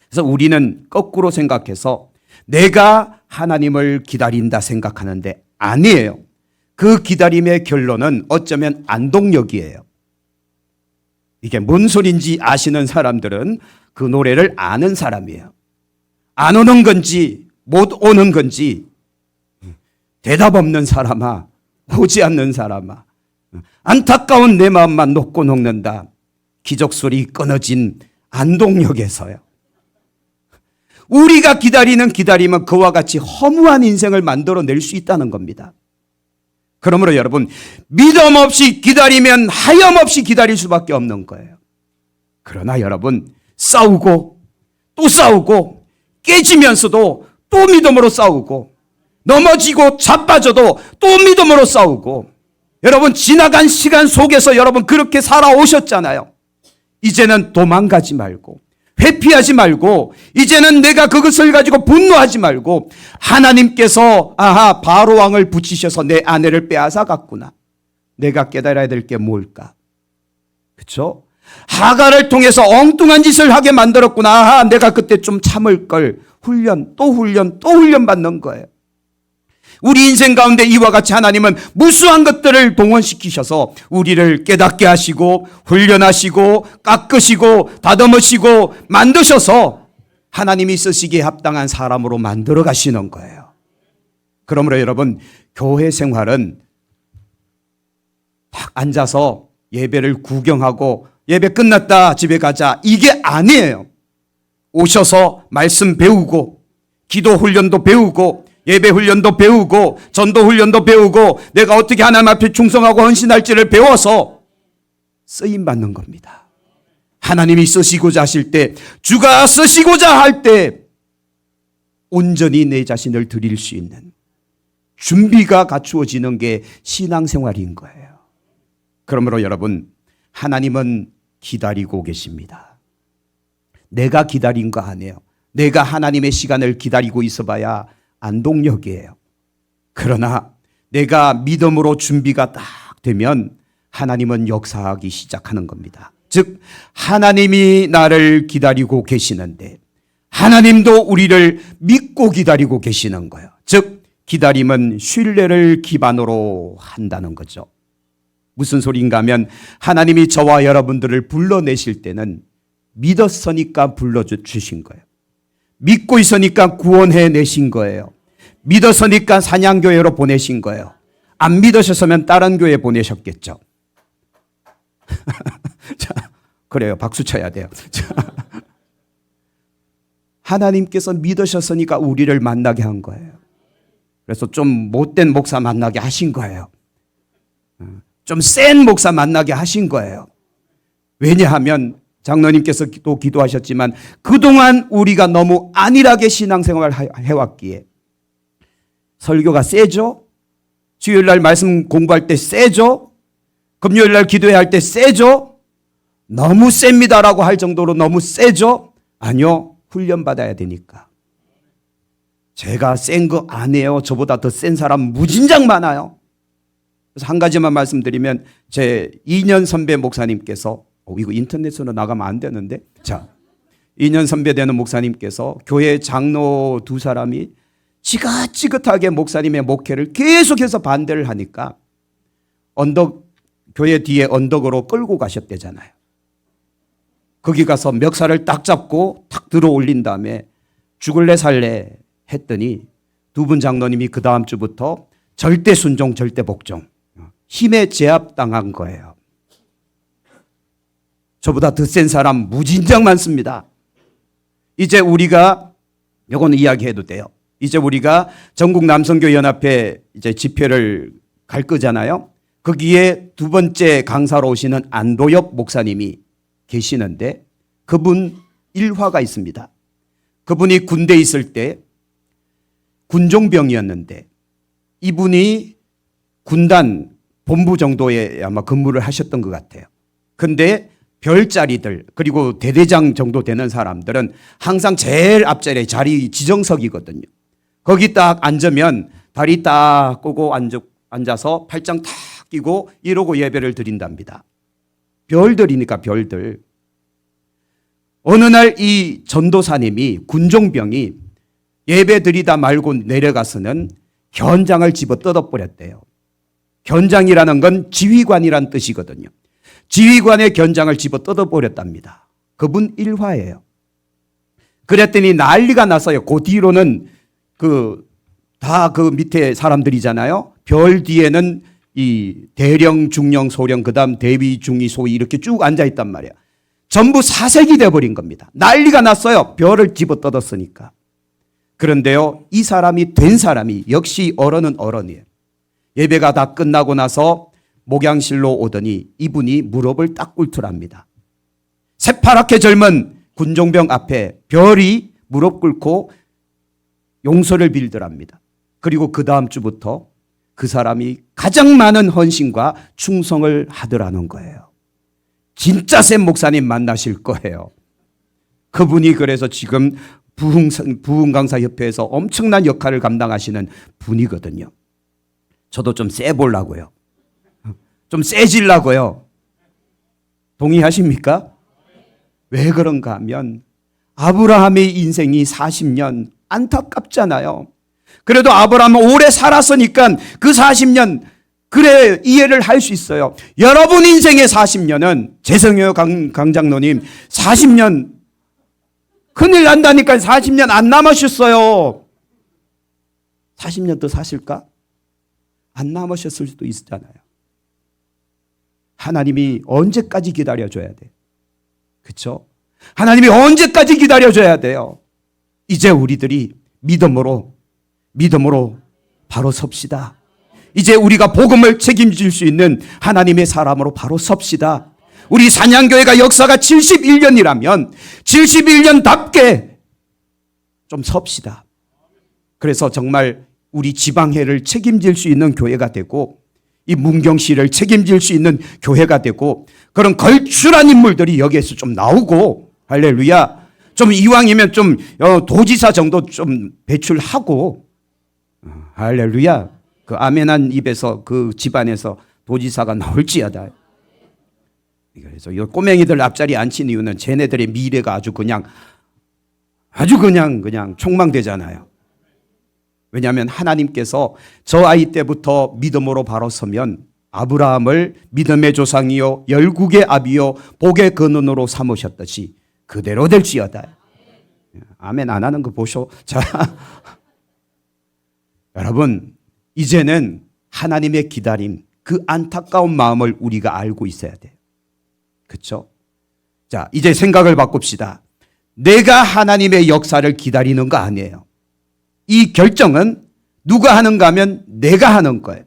그래서 우리는 거꾸로 생각해서 내가 하나님을 기다린다 생각하는데 아니에요. 그 기다림의 결론은 어쩌면 안동역이에요. 이게 뭔 소린지 아시는 사람들은 그 노래를 아는 사람이에요. 안 오는 건지 못 오는 건지 대답 없는 사람아, 오지 않는 사람아, 안타까운 내 마음만 녹고 녹는다. 기적소리 끊어진 안동역에서요. 우리가 기다리는 기다림은 그와 같이 허무한 인생을 만들어낼 수 있다는 겁니다. 그러므로 여러분, 믿음 없이 기다리면 하염없이 기다릴 수밖에 없는 거예요. 그러나 여러분, 싸우고 또 싸우고 깨지면서도 또 믿음으로 싸우고, 넘어지고 자빠져도 또 믿음으로 싸우고, 여러분 지나간 시간 속에서 여러분 그렇게 살아오셨잖아요. 이제는 도망가지 말고, 회피하지 말고, 이제는 내가 그것을 가지고 분노하지 말고, 하나님께서 아하, 바로 왕을 붙이셔서 내 아내를 빼앗아 갔구나. 내가 깨달아야 될 게 뭘까? 그렇죠? 하갈을 통해서 엉뚱한 짓을 하게 만들었구나. 아하, 내가 그때 좀 참을 걸. 훈련, 또 훈련, 또 훈련 받는 거예요. 우리 인생 가운데 이와 같이 하나님은 무수한 것들을 동원시키셔서 우리를 깨닫게 하시고, 훈련하시고, 깎으시고, 다듬으시고, 만드셔서 하나님이 쓰시기에 합당한 사람으로 만들어 가시는 거예요. 그러므로 여러분, 교회 생활은 딱 앉아서 예배를 구경하고 예배 끝났다 집에 가자, 이게 아니에요. 오셔서 말씀 배우고, 기도 훈련도 배우고, 예배 훈련도 배우고, 전도 훈련도 배우고, 내가 어떻게 하나님 앞에 충성하고 헌신할지를 배워서 쓰임받는 겁니다. 하나님이 쓰시고자 하실 때, 주가 쓰시고자 할 때 온전히 내 자신을 드릴 수 있는 준비가 갖추어지는 게 신앙생활인 거예요. 그러므로 여러분, 하나님은 기다리고 계십니다. 내가 기다린 거 아니에요. 내가 하나님의 시간을 기다리고 있어봐야 안동역이에요. 그러나 내가 믿음으로 준비가 딱 되면 하나님은 역사하기 시작하는 겁니다. 즉 하나님이 나를 기다리고 계시는데 하나님도 우리를 믿고 기다리고 계시는 거예요. 즉 기다림은 신뢰를 기반으로 한다는 거죠. 무슨 소리인가 하면 하나님이 저와 여러분들을 불러내실 때는 믿었으니까 불러주신 거예요. 믿고 있으니까 구원해 내신 거예요. 믿었으니까 사냥교회로 보내신 거예요. 안 믿으셨으면 다른 교회 보내셨겠죠. 자, 그래요. 박수 쳐야 돼요. 자, 하나님께서 믿으셨으니까 우리를 만나게 한 거예요. 그래서 좀 못된 목사 만나게 하신 거예요. 좀 센 목사 만나게 하신 거예요. 왜냐하면 장로님께서 또 기도하셨지만 그동안 우리가 너무 안일하게 신앙생활을 해왔기에 설교가 세죠? 주일날 말씀 공부할 때 세죠? 금요일날 기도해야 할 때 세죠? 너무 셉니다라고 할 정도로 너무 세죠? 아니요. 훈련받아야 되니까. 제가 센 거 안 해요. 저보다 더 센 사람 무진장 많아요. 그래서 한 가지만 말씀드리면 제 2년 선배 목사님께서 이거 인터넷으로 나가면 안 되는데 자 2년 선배 되는 목사님께서 교회 장로 두 사람이 지긋지긋하게 목사님의 목회를 계속해서 반대를 하니까 교회 뒤에 언덕으로 끌고 가셨대잖아요. 거기 가서 멱살을 딱 잡고 탁 들어 올린 다음에 죽을래 살래 했더니 두 분 장로님이 그 다음 주부터 절대 순종 절대 복종 힘에 제압당한 거예요. 저보다 더 센 사람 무진장 많습니다. 이제 우리가 이거는 이야기해도 돼요. 이제 우리가 전국 남성교연합회 이제 집회를 갈 거잖아요. 거기에 두 번째 강사로 오시는 안도엽 목사님이 계시는데 그분 일화가 있습니다. 그분이 군대에 있을 때 군종병이었는데 이분이 군단 본부 정도에 아마 근무를 하셨던 것 같아요. 근데 별자리들 그리고 대대장 정도 되는 사람들은 항상 제일 앞자리에 자리 지정석이거든요. 거기 딱 앉으면 다리 딱 꼬고 앉아서 팔짱 탁 끼고 이러고 예배를 드린답니다. 별들이니까 별들. 어느 날 이 전도사님이 군종병이 예배 드리다 말고 내려가서는 견장을 집어 뜯어버렸대요. 견장이라는 건 지휘관이란 뜻이거든요. 지휘관의 견장을 집어 뜯어버렸답니다. 그분 일화예요. 그랬더니 난리가 났어요. 그 뒤로는 다 그 밑에 사람들이잖아요. 별 뒤에는 이 대령, 중령, 소령, 그 다음 대위, 중위, 소위 이렇게 쭉 앉아있단 말이야. 전부 사색이 돼버린 겁니다. 난리가 났어요. 별을 집어 뜯었으니까. 그런데요, 이 사람이 된 사람이 역시 어른은 어른이에요. 예배가 다 끝나고 나서 목양실로 오더니 이분이 무릎을 딱 꿇더랍니다. 새파랗게 젊은 군종병 앞에 별이 무릎 꿇고 용서를 빌더랍니다. 그리고 그 다음 주부터 그 사람이 가장 많은 헌신과 충성을 하더라는 거예요. 진짜 센 목사님 만나실 거예요. 그분이 그래서 지금 부흥강사협회에서 엄청난 역할을 감당하시는 분이거든요. 저도 좀 세 보려고요. 좀 세지려고요. 동의하십니까? 왜 그런가 하면 아브라함의 인생이 40년 안타깝잖아요. 그래도 아브라함은 오래 살았으니까 그 40년 그래 이해를 할 수 있어요. 여러분 인생의 40년은 재성효 강장로님 40년 큰일 난다니까 40년 안 남으셨어요. 40년 더 사실까? 안 남으셨을 수도 있잖아요. 하나님이 언제까지 기다려줘야 돼? 그렇죠? 하나님이 언제까지 기다려줘야 돼요? 이제 우리들이 믿음으로 바로 섭시다. 이제 우리가 복음을 책임질 수 있는 하나님의 사람으로 바로 섭시다. 우리 사냥교회가 역사가 71년이라면 71년답게 좀 섭시다. 그래서 정말 우리 지방회를 책임질 수 있는 교회가 되고 이 문경시를 책임질 수 있는 교회가 되고 그런 걸출한 인물들이 여기에서 좀 나오고 할렐루야. 좀 이왕이면 좀 도지사 정도 좀 배출하고 할렐루야. 그 아멘한 입에서 그 집안에서 도지사가 나올지어다. 그래서 이 꼬맹이들 앞자리 앉힌 이유는 쟤네들의 미래가 아주 그냥 촉망되잖아요. 왜냐하면 하나님께서 저 아이 때부터 믿음으로 바로 서면 아브라함을 믿음의 조상이요 열국의 아비요 복의 근원으로 삼으셨듯이 그대로 될지어다. 아멘 안 하는 거 보쇼. 자, 여러분 이제는 하나님의 기다림, 그 안타까운 마음을 우리가 알고 있어야 돼요. 그렇죠? 자, 이제 생각을 바꿉시다. 내가 하나님의 역사를 기다리는 거 아니에요. 이 결정은 누가 하는가 하면 내가 하는 거예요.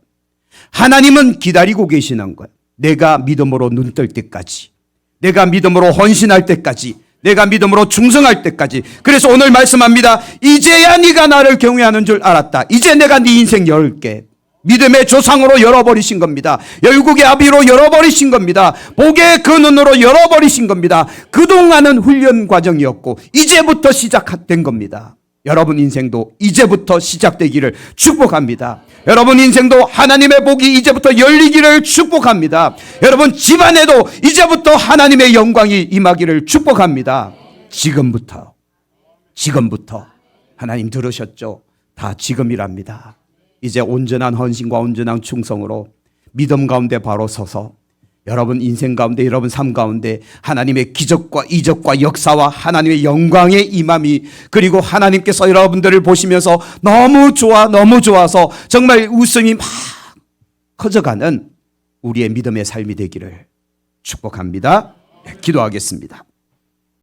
하나님은 기다리고 계시는 거예요. 내가 믿음으로 눈 뜰 때까지, 내가 믿음으로 헌신할 때까지, 내가 믿음으로 충성할 때까지. 그래서 오늘 말씀합니다. 이제야 네가 나를 경외하는 줄 알았다. 이제 내가 네 인생 열게. 믿음의 조상으로 열어버리신 겁니다. 열국의 아비로 열어버리신 겁니다. 복의 근원으로 열어버리신 겁니다. 그동안은 훈련 과정이었고 이제부터 시작된 겁니다. 여러분 인생도 이제부터 시작되기를 축복합니다. 여러분 인생도 하나님의 복이 이제부터 열리기를 축복합니다. 여러분 집안에도 이제부터 하나님의 영광이 임하기를 축복합니다. 지금부터 하나님 들으셨죠? 다 지금이랍니다. 이제 온전한 헌신과 온전한 충성으로 믿음 가운데 바로 서서 여러분 인생 가운데, 여러분 삶 가운데 하나님의 기적과 이적과 역사와 하나님의 영광의 임함이, 그리고 하나님께서 여러분들을 보시면서 너무 좋아서 정말 웃음이 막 커져가는 우리의 믿음의 삶이 되기를 축복합니다. 기도하겠습니다.